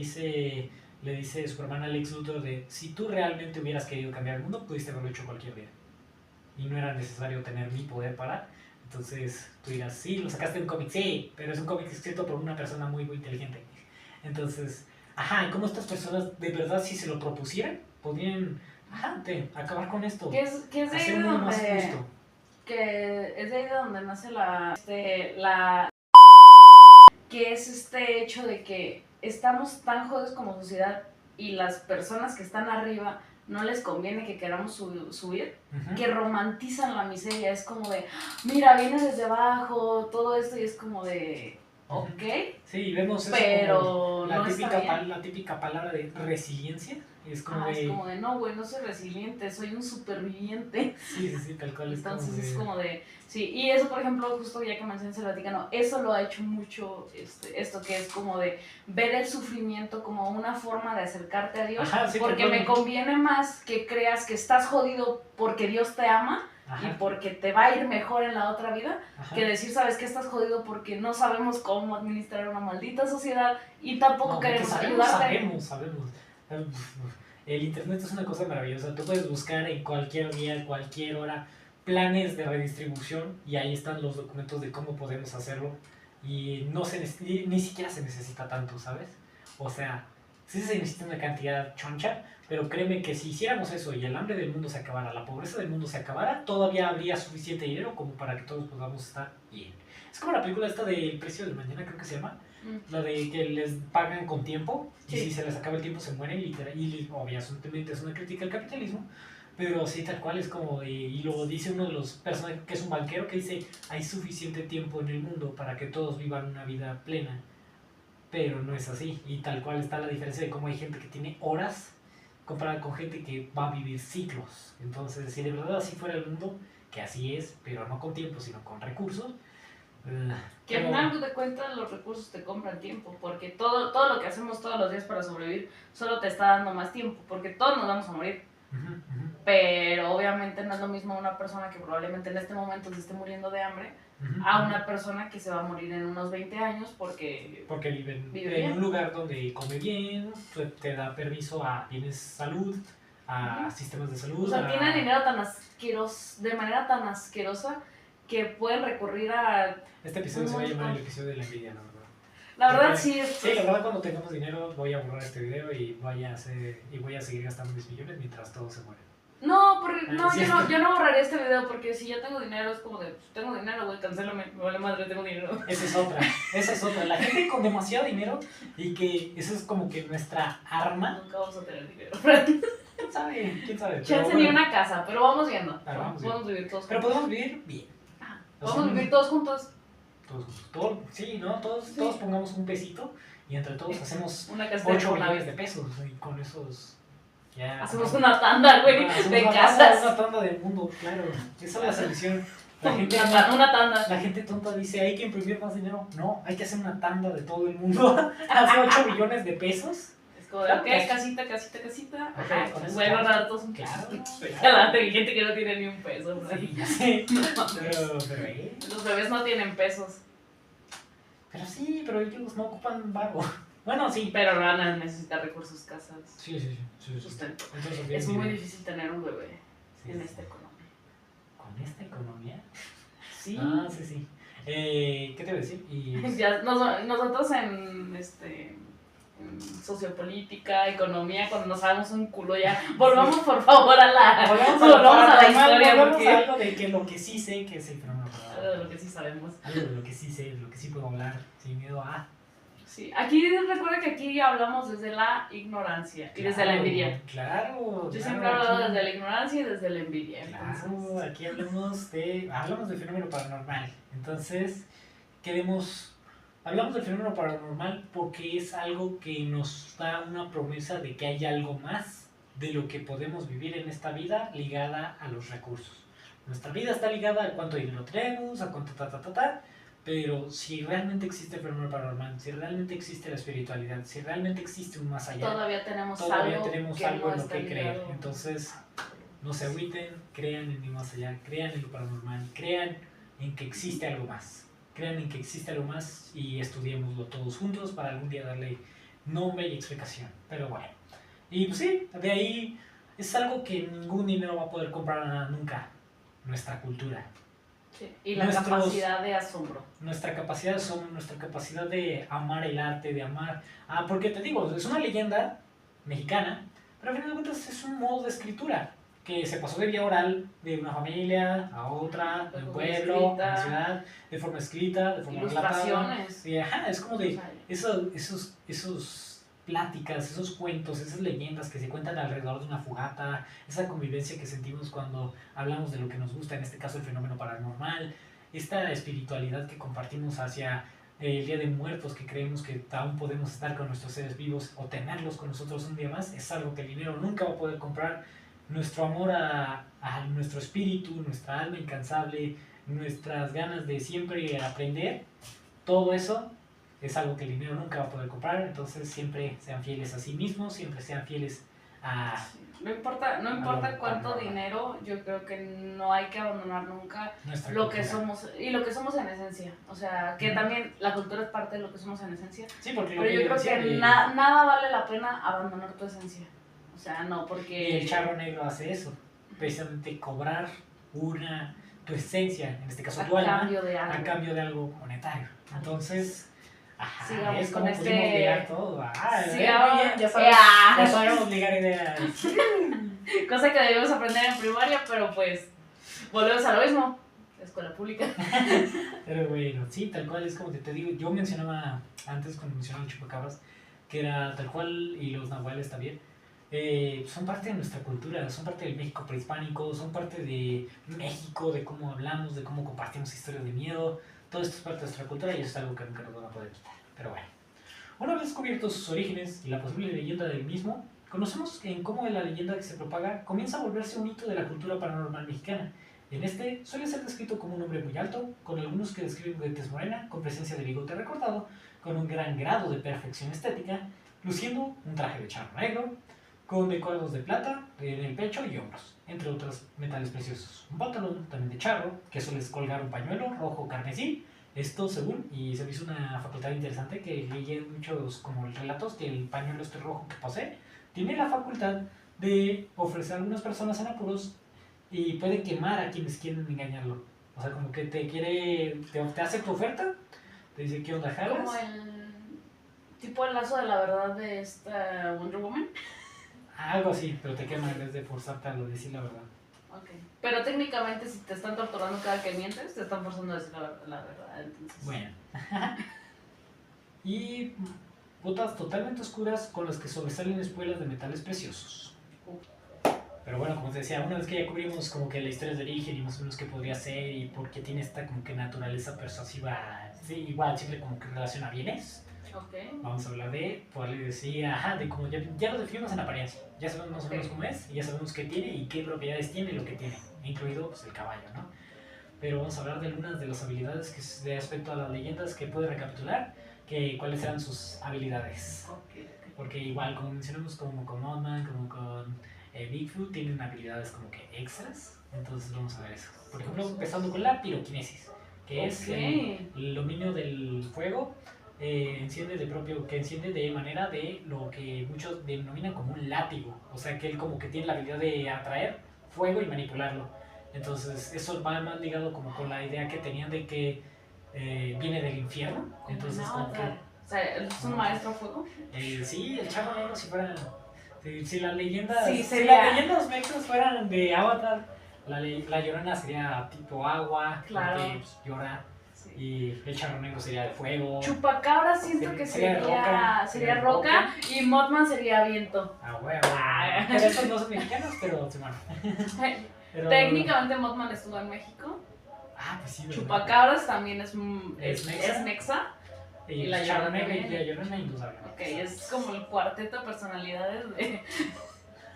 le dice Superman a Lex Luthor de si tú realmente hubieras querido cambiar el mundo, pudiste haberlo hecho cualquier día. Y no era necesario tener mi poder para. Entonces tú dirás, sí, lo sacaste de un cómic, sí, pero es un cómic escrito por una persona muy, muy inteligente. Entonces, ajá, y cómo estas personas de verdad si se lo propusieran, podrían, ajá, acabar con esto. Que es de hacer ahí un mundo más donde, justo. que es de ahí donde nace la que es este hecho de que estamos tan jodidos como sociedad y las personas que están arriba no les conviene que queramos subir, que romantizan la miseria. Es como de, mira, viene desde abajo, todo esto, y es como de, ok. Sí, vemos eso pero como no está bien. la típica palabra de resiliencia. Es como es como de, no, güey, no soy resiliente, soy un superviviente. Sí, tal cual. Entonces es como de, sí, y eso, por ejemplo, justo ya que mencionas el Vaticano, eso lo ha hecho mucho esto que es como de ver el sufrimiento como una forma de acercarte a Dios. Ajá, sí, porque me conviene más que creas que estás jodido porque Dios te ama. Ajá. Y porque te va a ir mejor en la otra vida. Ajá. Que decir, sabes que estás jodido porque no sabemos cómo administrar una maldita sociedad y tampoco queremos ayudarte. Sabemos. El internet es una cosa maravillosa. Tú puedes buscar en cualquier día, cualquier hora, planes de redistribución y ahí están los documentos de cómo podemos hacerlo. Y no ni siquiera se necesita tanto, ¿sabes? O sea, sí se necesita una cantidad choncha, pero créeme que si hiciéramos eso y el hambre del mundo se acabara, la pobreza del mundo se acabara, todavía habría suficiente dinero como para que todos podamos estar bien. Es como la película esta del precio del mañana, creo que se llama. La de que les pagan con tiempo y si se les acaba el tiempo se mueren literal, y obviamente es una crítica al capitalismo, pero sí tal cual es como y lo dice uno de los personajes que es un banquero que dice hay suficiente tiempo en el mundo para que todos vivan una vida plena, pero no es así y tal cual está la diferencia de cómo hay gente que tiene horas comparada con gente que va a vivir ciclos. Entonces si de verdad así fuera el mundo, que así es, pero no con tiempo sino con recursos, que al final de cuentas los recursos te compran tiempo, porque todo lo que hacemos todos los días para sobrevivir solo te está dando más tiempo, porque todos nos vamos a morir. Pero obviamente no es lo mismo una persona que probablemente en este momento se esté muriendo de hambre a una persona que se va a morir en unos 20 años porque vive en un lugar donde come bien, te da permiso a tienes salud, a sistemas de salud. O sea, tienen dinero tan asqueroso, de manera tan asquerosa que pueden recurrir a... Este episodio se va a llamar el episodio de la envidia, la verdad. La verdad sí. Sí, la verdad cuando tengamos dinero voy a borrar este video y voy a seguir gastando mis millones mientras todos se mueren. No, yo no borraría este video porque si ya tengo dinero es como de, tengo dinero, güey, cancélame, me vale madre, tengo dinero. Esa es otra. La gente con demasiado dinero y que eso es como que nuestra arma. Nunca vamos a tener dinero. ¿Quién sabe? Chance ni una casa, pero vamos viendo. Podemos vivir todos juntos. Pero podemos vivir bien. Podemos vivir todos juntos. Sí, ¿no? Todos pongamos un pesito y entre todos hacemos una casa 8 millones de pesos y con esos ya... Hacemos una tanda, güey, de casas. Una tanda del mundo, claro. Esa es la solución. Una tanda. La gente tonta dice, hay que imprimir más dinero. No, hay que hacer una tanda de todo el mundo. Hace 8 millones de pesos. Es como de, ok, casita. Ajá, bueno, a dar todos un claro. Hay gente que no tiene ni un peso. Sí, ya sé. Pero, los bebés no tienen pesos. Pero sí, pero ellos no ocupan barro. Bueno, sí. Pero van a necesitar recursos, casas. Sí. Sustento. Es muy difícil tener un bebé en esta economía. ¿Con esta economía? Sí. Sí. ¿Qué te iba a decir? Ya, nosotros en sociopolítica, economía, cuando nos hagamos un culo ya, volvamos por favor a la, volvamos a la historia, volvamos porque a algo de que lo que sí sé que es el fenómeno algo paranormal. de lo que sí sabemos. Algo de lo que sí sé, de lo que sí puedo hablar, sin miedo a... Sí, aquí recuerda que aquí hablamos desde la ignorancia y desde la envidia. Claro. Yo siempre he hablado desde la ignorancia y desde la envidia. Claro, Entonces, aquí hablamos del fenómeno paranormal. Entonces, hablamos del fenómeno paranormal porque es algo que nos da una promesa de que hay algo más de lo que podemos vivir en esta vida ligada a los recursos. Nuestra vida está ligada a cuánto dinero tenemos, a cuánto pero si realmente existe el fenómeno paranormal, si realmente existe la espiritualidad, si realmente existe un más allá, todavía tenemos tenemos algo no en lo está que creer. ligado. Entonces, no se agüiten, crean en el más allá, crean en lo paranormal, crean en que existe algo más. Crean en que existe algo más y estudiémoslo todos juntos para algún día darle nombre y explicación. Pero bueno. Y pues sí, de ahí es algo que ningún dinero va a poder comprar nunca. Nuestra cultura. Sí, y la capacidad de asombro. Nuestra capacidad de asombro, nuestra capacidad de amar el arte, de amar... porque te digo, es una leyenda mexicana, pero al final de cuentas es un modo de escritura que se pasó de vía oral de una familia a otra, de un pueblo, a una ciudad, de forma escrita, de forma relatada. Ilustraciones. Y, es como de esos pláticas, esos cuentos, esas leyendas que se cuentan alrededor de una fogata, esa convivencia que sentimos cuando hablamos de lo que nos gusta, en este caso el fenómeno paranormal, esta espiritualidad que compartimos hacia el Día de Muertos, que creemos que aún podemos estar con nuestros seres vivos o tenerlos con nosotros un día más, es algo que el dinero nunca va a poder comprar. Nuestro amor a nuestro espíritu, nuestra alma incansable, nuestras ganas de siempre aprender, todo eso es algo que el dinero nunca va a poder comprar. Entonces siempre sean fieles a sí mismos, siempre sean fieles a... Sí. No importa cuánto dinero, yo creo que no hay que abandonar nunca lo que somos y lo que somos en esencia. O sea, que también la cultura es parte de lo que somos en esencia. Sí, porque pero yo creo que nada vale la pena abandonar tu esencia. O sea, no, porque... Y el charro negro hace eso, precisamente cobrar tu esencia, en este caso tu alma, a cambio de algo monetario. Entonces... Ajá, es como pudimos ligar todo. Sí, bien, ya sabemos ligar ideas. Cosa que debemos aprender en primaria, pero pues volvemos a lo mismo. Escuela pública. Pero bueno, sí, tal cual es como te digo. Yo mencionaba antes, cuando mencionaba el chupacabras, que era tal cual, y los nahuales también. Son parte de nuestra cultura, son parte del México prehispánico, son parte de México, de cómo hablamos, de cómo compartimos historias de miedo. Todo esto es parte de nuestra cultura y eso es algo que nunca nos van a poder quitar. Pero bueno, una vez descubiertos sus orígenes y la posible leyenda del mismo, conocemos en cómo la leyenda que se propaga comienza a volverse un hito de la cultura paranormal mexicana. En este suele ser descrito como un hombre muy alto, con algunos que describen de tez morena, con presencia de bigote recortado, con un gran grado de perfección estética, luciendo un traje de charro negro, con decorados de plata en el pecho y hombros, entre otros metales preciosos. Un pantalón también de charro, que suele colgar un pañuelo rojo carmesí. Esto según, y se me hizo una facultad interesante que leí en muchos como relatos, que el pañuelo este rojo que posee tiene la facultad de ofrecer a algunas personas en apuros y puede quemar a quienes quieren engañarlo. O sea, como que te hace tu oferta, te dice qué onda, jalas. Como el tipo el lazo de la verdad de esta Wonder Woman. Algo así, pero te quema en vez de forzarte a decir la verdad. Okay. Pero técnicamente si te están torturando cada que mientes, te están forzando a decir la verdad. Entonces... Bueno. Y botas totalmente oscuras con las que sobresalen espuelas de metales preciosos. Pero bueno, como te decía, una vez que ya cubrimos como que la historia de origen y más o menos qué podría ser y por qué tiene esta como que naturaleza persuasiva, sí, igual siempre como que relaciona bienes. Okay. Vamos a hablar de, poderle decir, de cómo ya lo definimos en apariencia. Ya sabemos más o menos cómo es, y ya sabemos qué tiene y qué propiedades tiene lo que tiene, incluido pues, el caballo, ¿no? Pero vamos a hablar de algunas de las habilidades que de respecto a las leyendas que puede recapitular, cuáles eran sus habilidades. Okay. Porque igual, como mencionamos, como con Mothman, como con Bigfoot, tienen habilidades como que extras, entonces vamos a ver eso. Por ejemplo, empezando con la piroquinesis, que es el dominio del fuego. Que enciende de manera de lo que muchos denominan como un látigo, o sea que él como que tiene la habilidad de atraer fuego y manipularlo. Entonces eso va más ligado como con la idea que tenían de que viene del infierno. Entonces, como que. O sea, ¿es un maestro fuego? Sí, el charro negro, si fuera. Si las leyendas. Sí, Si sería- las leyendas mexicas fueran de Avatar, la Llorona sería tipo agua, Claro. porque pues, llora. Sí. Y el charro negro sería de fuego. Chupacabra siento que Sería sería roca. roca y Mothman sería viento. Ah, huevo. Ah. Pero estos no son mexicanos, pero se van. Pero- Técnicamente Mothman estuvo en México. Ah, pues sí, ¿verdad? Chupacabras también es mexa. mexa. Y y la el charro Llorona negro y también. la Llorona indudablemente. Ok, es como el cuarteto de personalidades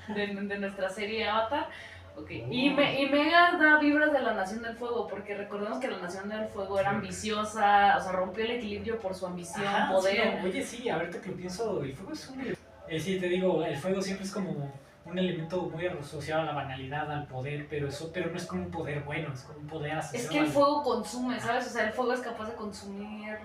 de nuestra serie Avatar. Okay. Y Mega da vibras de la Nación del Fuego, porque recordemos que la Nación del Fuego era ambiciosa, o sea, rompió el equilibrio por su ambición, Ajá, poder. sí, no, oye, sí, ahorita que lo pienso, el fuego es un... sí, te digo, el fuego siempre es como un elemento muy asociado a la banalidad, al poder, pero no es como un poder bueno, es como un poder asociado Es que el al- fuego consume, ¿sabes? O sea, el fuego es capaz de consumir.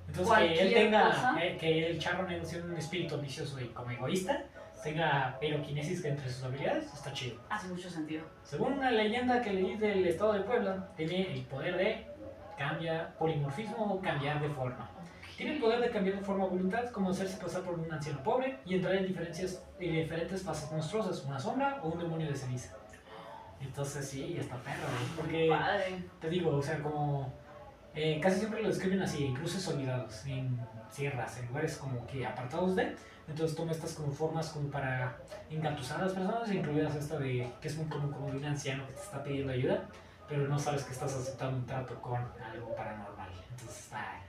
Entonces, que él cualquier tenga, cosa. que el charro negro sea un espíritu ambicioso y como egoísta, tenga piroquinesis entre sus habilidades, está chido. Hace mucho sentido. Según una leyenda que leí del estado de Puebla, tiene el poder de polimorfismo o cambiar de forma. Tiene el poder de cambiar de forma a voluntad, como hacerse pasar por un anciano pobre y entrar en diferentes fases monstruosas, una sombra o un demonio de ceniza. Entonces sí, está perro, ¿eh? Porque Padre. te digo, o sea, como casi siempre lo describen así, en cruces olvidados, en sierras, en lugares como que apartados de. Entonces toma estas como formas como para engatusar a las personas, incluidas esta de que es muy común como de un anciano que te está pidiendo ayuda, pero no sabes que estás aceptando un trato con algo paranormal. Entonces está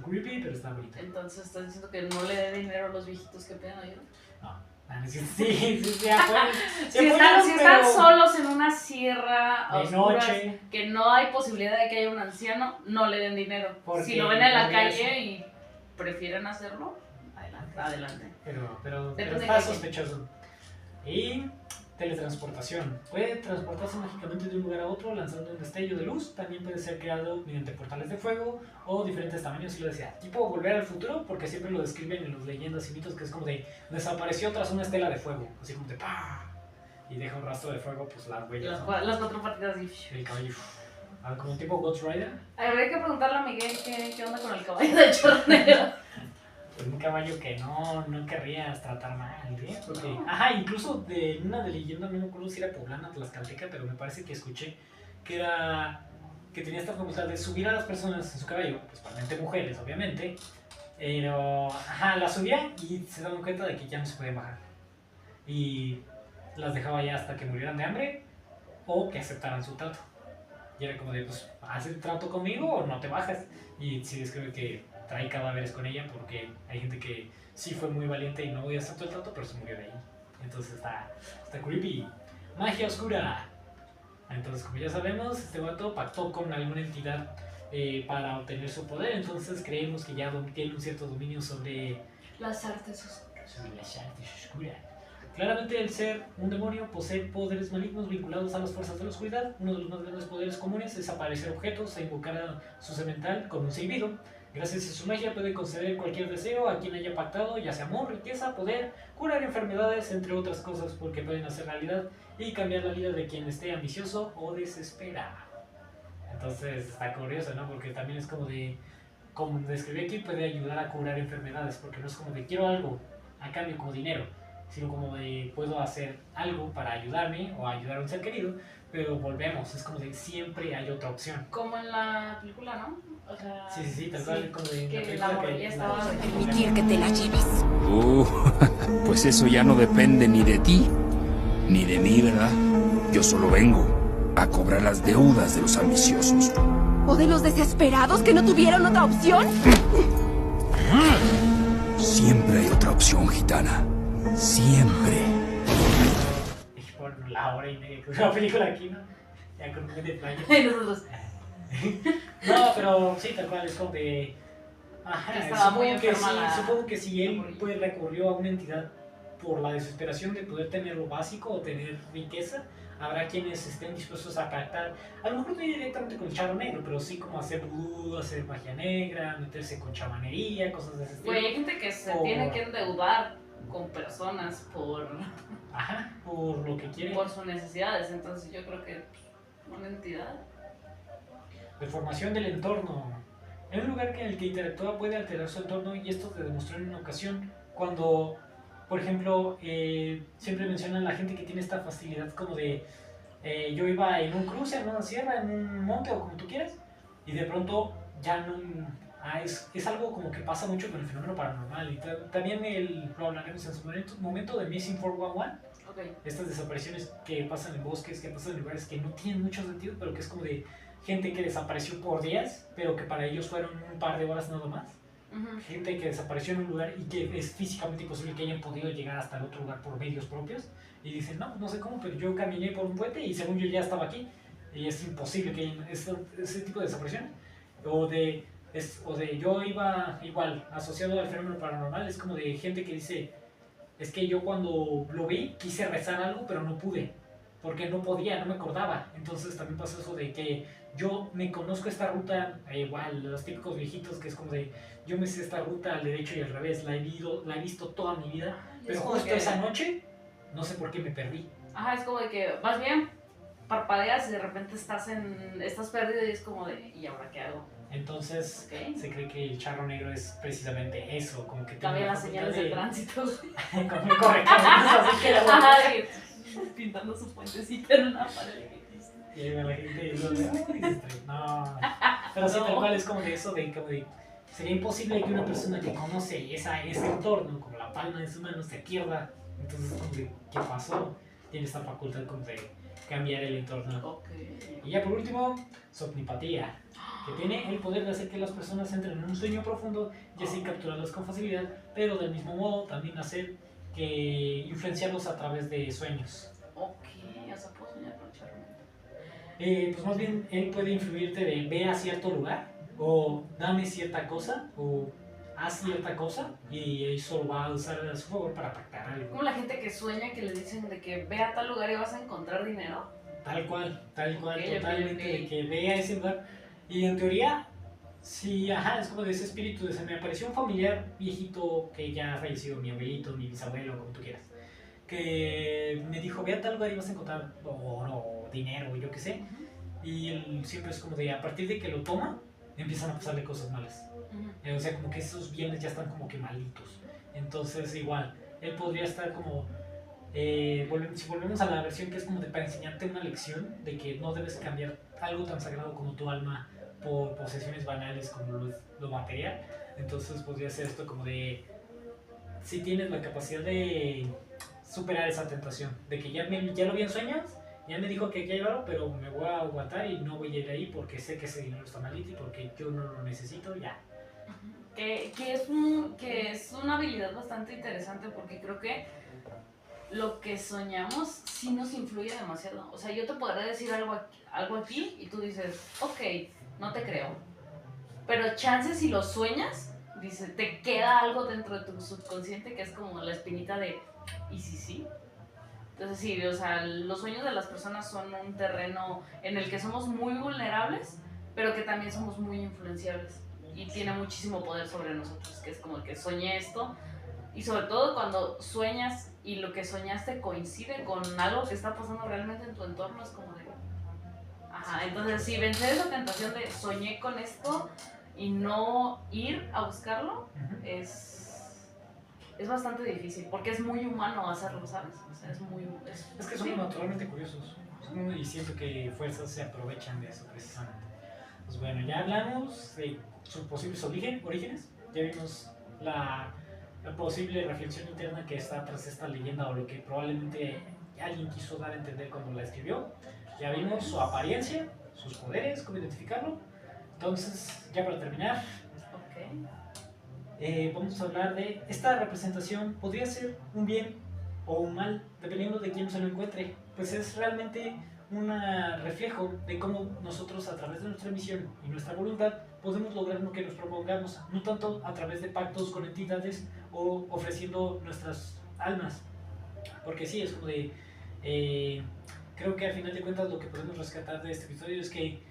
creepy, pero está bonito. Entonces estás diciendo que no le dé dinero a los viejitos que piden ayuda. No, sí, apoyan, Si están solos en una sierra a de oscuras, noche, que no hay posibilidad de que haya un anciano, no le den dinero. Porque Si lo ven en la podría calle ser. y prefieren hacerlo, adelante. pero Depende está de sospechoso. Y teletransportación. Puede transportarse mágicamente de un lugar a otro lanzando un destello de luz. También puede ser creado mediante portales de fuego o diferentes tamaños, si lo decía. Tipo volver al futuro, porque siempre lo describen en las leyendas y mitos, que es como de desapareció tras una estela de fuego. Así como de ¡pah! Y deja un rastro de fuego, pues las huellas, ¿no? Las cuatro partidas y... El caballo. Como tipo Ghost Rider. Habría que preguntarle a Miguel qué onda con el caballo de Chornero. Un caballo que no querrías tratar mal, ¿eh? Porque, ajá, incluso de una de leyenda, no me acuerdo si era poblana o tlaxcalteca, pero me parece que escuché que tenía esta facultad de subir a las personas en su caballo, principalmente mujeres, obviamente, pero, ajá, las subía y se daban cuenta de que ya no se podían bajar. Y las dejaba ya hasta que murieran de hambre o que aceptaran su trato. Y era como de, pues, haz el trato conmigo o no te bajas. Y sí describe que trae cadáveres con ella porque hay gente que sí fue muy valiente y no voy a aceptar el trato, pero se murió de ahí. Entonces está creepy. Magia oscura. Entonces, como ya sabemos, este vato pactó con alguna entidad para obtener su poder. Entonces creemos que ya tiene un cierto dominio sobre Las artes oscuras. las artes oscuras. Claramente el ser un demonio posee poderes malignos vinculados a las fuerzas de la oscuridad. Uno de los más grandes poderes comunes es aparecer objetos e invocar a su semental con un silbido. Gracias a su magia puede conceder cualquier deseo a quien haya pactado, ya sea amor, riqueza, poder, curar enfermedades, entre otras cosas, porque pueden hacer realidad y cambiar la vida de quien esté ambicioso o desesperado. Entonces está curioso, ¿no? Porque también es como describí aquí, puede ayudar a curar enfermedades, porque no es como de quiero algo a cambio como dinero, sino como de puedo hacer algo para ayudarme o ayudar a un ser querido, pero volvemos, es como de siempre hay otra opción. Como en la película, ¿no? O sea, Sí, tal cual, como de que la morrilla estaba... Permitir que te la lleves. Pues eso ya no depende ni de ti, ni de mí, ¿verdad? Yo solo vengo a cobrar las deudas de los ambiciosos. ¿O de los desesperados que no tuvieron otra opción? Siempre hay otra opción, gitana. Siempre. Por la hora y media que dura la película aquí, ¿no? Ya con un buen de playa. Y nosotros... No, pero sí, tal cual, es como de... Ajá, Estaba muy enferma supongo que si él morrilla. pues, recurrió a una entidad por la desesperación de poder tener lo básico o tener riqueza, habrá quienes estén dispuestos a pactar, a lo mejor no directamente con el charro negro, pero sí como hacer vudú, hacer magia negra, meterse con chamanería, cosas de ese estilo. Güey, hay gente que se tiene que endeudar con personas por lo que quiere. por sus necesidades, entonces yo creo que una entidad... Deformación del entorno. En un lugar en el que interactúa puede alterar su entorno y esto se demostró en una ocasión cuando, por ejemplo, siempre mencionan la gente que tiene esta facilidad como de yo iba en un cruce, en una sierra, en un monte o como tú quieras y de pronto ya no... es algo como que pasa mucho con el fenómeno paranormal y también lo hablaremos en su momento de Missing 411. Ok. Estas desapariciones que pasan en bosques, que pasan en lugares que no tienen mucho sentido, pero que es como de gente que desapareció por días, pero que para ellos fueron un par de horas nada más. Ujú. Gente que desapareció en un lugar y que es físicamente imposible que hayan podido llegar hasta el otro lugar por medios propios. Y dicen, no, no sé cómo, pero yo caminé por un puente y según yo ya estaba aquí. Y es imposible que haya ese tipo de desapariciones. O de yo iba igual, asociado al fenómeno paranormal, es como de gente que dice, es que yo cuando lo vi quise rezar algo, pero no pude, porque no podía, no me acordaba. Entonces también pasa eso de que yo me conozco esta ruta, igual, los típicos viejitos que es como de, yo me sé esta ruta al derecho y al revés, la he visto toda mi vida, Y pero es como justo que- esa noche, no sé por qué me perdí. Ajá, es como de que vas bien, parpadeas y de repente estás perdido y es como de, ¿y ahora qué hago? Entonces Ok. se cree que el charro negro es precisamente eso, como que tiene Cambia la las facultad señales de de... tránsito. Como correctamente, así que la Ajá, y pintando su puentecita en una pared. y ahí va la gente y lo de, "Ay, no". Pero sí, No. tal cual es como de eso, como de, sería imposible que una persona que conoce ese entorno, como la palma de su mano, se pierda. Entonces, como de, ¿qué pasó? Tiene esta facultad como de cambiar el entorno. Ok. Y ya por último, somnipatía, que tiene el poder de hacer que las personas entren en un sueño profundo y así capturarlos con facilidad, pero del mismo modo también hacer que influenciarlos a través de sueños. Ok, o sea, puedo soñar con Charlie. Pues más bien él puede influirte de ve a cierto lugar o dame cierta cosa o haz cierta cosa y eso lo va a usar a su favor para pactar algo. Como la gente que sueña que le dicen de que ve a tal lugar y vas a encontrar dinero. Tal cual, Ok, ok, totalmente, ok. de que ve a ese lugar. Y en teoría, sí, ajá, es como de ese espíritu, de se me apareció un familiar viejito que ya ha fallecido, mi abuelito, mi bisabuelo, como tú quieras, que me dijo, ve a tal lugar y vas a encontrar oro, o dinero, yo qué sé. Y él siempre es como de, a partir de que lo toma, empiezan a pasarle cosas malas. Ujú. O sea, como que esos bienes ya están como que malitos. Entonces, igual, él podría estar como... si volvemos a la versión que es como de para enseñarte una lección de que no debes cambiar algo tan sagrado como tu alma por posesiones banales como lo material, entonces podría ser esto como de si tienes la capacidad de superar esa tentación, de que ya lo vi en sueños, ya me dijo que aquí hay oro, pero me voy a aguantar y no voy a ir ahí porque sé que ese dinero está malito y porque yo no lo necesito, ya. Que es una habilidad bastante interesante porque creo que lo que soñamos sí nos influye demasiado. O sea, yo te podré decir algo aquí y tú dices, ok, no te creo. Pero chances si lo sueñas, dice, te queda algo dentro de tu subconsciente que es como la espinita de, ¿y si sí? Entonces sí, o sea, los sueños de las personas son un terreno en el que somos muy vulnerables, pero que también somos muy influenciables. Y tiene muchísimo poder sobre nosotros, que es como que soñé esto. Y sobre todo cuando sueñas y lo que soñaste coincide con algo que está pasando realmente en tu entorno, es como de... Ajá, entonces sí, vencer esa tentación de soñé con esto y no ir a buscarlo es bastante difícil, porque es muy humano hacerlo, ¿sabes? O sea, es muy... Es que somos naturalmente curiosos y siento que fuerzas se aprovechan de eso precisamente. Pues bueno, ya hablamos de sus posibles orígenes, ya vimos la posible reflexión interna que está tras esta leyenda o lo que probablemente alguien quiso dar a entender cuando la escribió. Ya vimos su apariencia, sus poderes, cómo identificarlo. Entonces, ya para terminar, vamos a hablar de esta representación. Podría ser un bien o un mal, dependiendo de quién se lo encuentre. Pues es realmente un reflejo de cómo nosotros a través de nuestra misión y nuestra voluntad podemos lograr lo que nos propongamos, no tanto a través de pactos con entidades o ofreciendo nuestras almas, porque sí, es como de creo que al final de cuentas lo que podemos rescatar de este episodio es que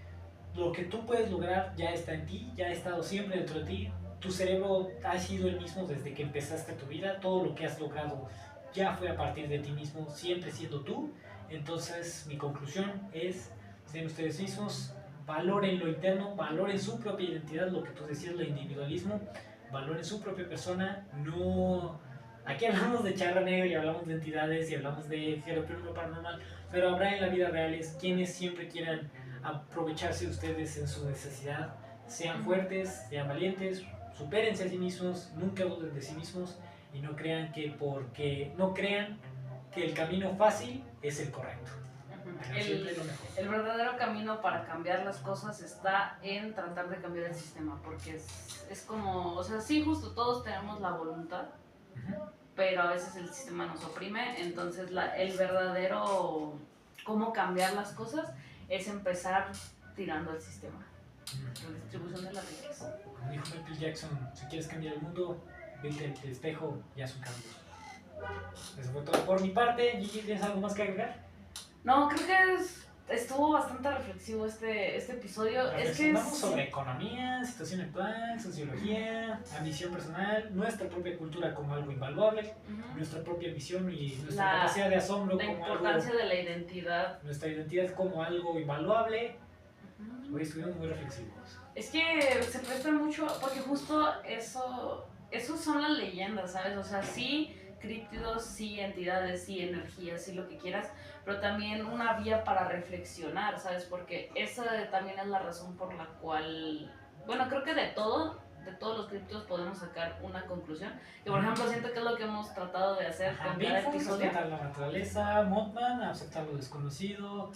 lo que tú puedes lograr ya está en ti, ya ha estado siempre dentro de ti, tu cerebro ha sido el mismo desde que empezaste tu vida, todo lo que has logrado ya fue a partir de ti mismo, siempre siendo tú. Entonces mi conclusión es, sean ustedes mismos, valoren lo interno, valoren su propia identidad, lo que tú decías, el individualismo, valoren su propia persona, no... Aquí hablamos de charla negra y hablamos de entidades y hablamos de fenómeno paranormal, pero habrá en la vida reales quienes siempre quieran aprovecharse de ustedes en su necesidad. Sean fuertes, sean valientes, supérense a sí mismos, nunca duden de sí mismos y no crean que el camino fácil es el correcto. Hagan siempre lo mejor. El verdadero camino para cambiar las cosas está en tratar de cambiar el sistema, porque es como, o sea, sí, justo todos tenemos la voluntad, pero a veces el sistema nos oprime, entonces el verdadero cómo cambiar las cosas es empezar tirando el sistema. La distribución de la riqueza. Como dijo Michael Jackson, si quieres cambiar el mundo, vete al espejo y haz un cambio. Eso fue todo por mi parte. Gigi, ¿tienes algo más que agregar? No, creo que estuvo bastante reflexivo este episodio. Reflexionamos sobre economía, situación actual, sociología, ambición personal, nuestra propia cultura como algo invaluable, nuestra propia visión y nuestra capacidad de asombro la como importancia algo, de la identidad. nuestra identidad como algo invaluable. Hoy estuvimos muy reflexivos. Es que se presta mucho, porque justo eso son las leyendas, ¿sabes? O sea, sí críptidos, sí entidades, sí energías, sí lo que quieras, pero también una vía para reflexionar, ¿sabes? Porque esa también es la razón por la cual, bueno, creo que de todos los críptidos podemos sacar una conclusión. Que por ejemplo siento que es lo que hemos tratado de hacer con cada episodio. Aceptar la naturaleza, Mothman, aceptar lo desconocido,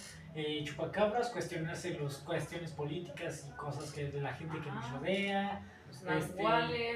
Chupacabras, cuestionarse las cuestiones políticas y cosas que de la gente que nos rodea,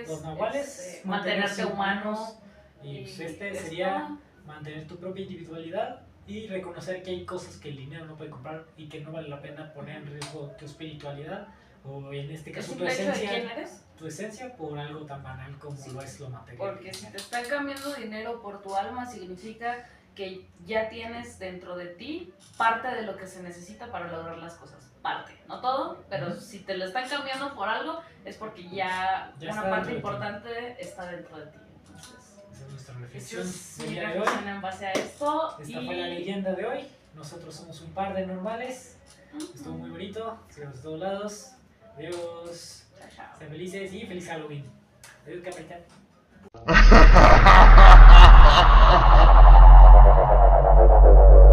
Los nahuales, mantenerse humanos. Y pues sería mantener tu propia individualidad y reconocer que hay cosas que el dinero no puede comprar y que no vale la pena poner en riesgo tu espiritualidad o en este caso tu esencia. ¿Quién eres? Tu esencia por algo tan banal como lo es lo material. Porque si te están cambiando dinero por tu alma significa que ya tienes dentro de ti parte de lo que se necesita para lograr las cosas. Parte, no todo, pero si te lo están cambiando por algo es porque ya una parte importante está dentro de ti. Esa es nuestra reflexión Esa es del mi día de hoy. reflexión en base a esto. Esta fue la leyenda de hoy. Nosotros somos un par de normales. Estuvo muy bonito. Sigamos a todos lados. Adiós. Chao, chao. Sean felices y feliz Halloween. Adiós, capitán.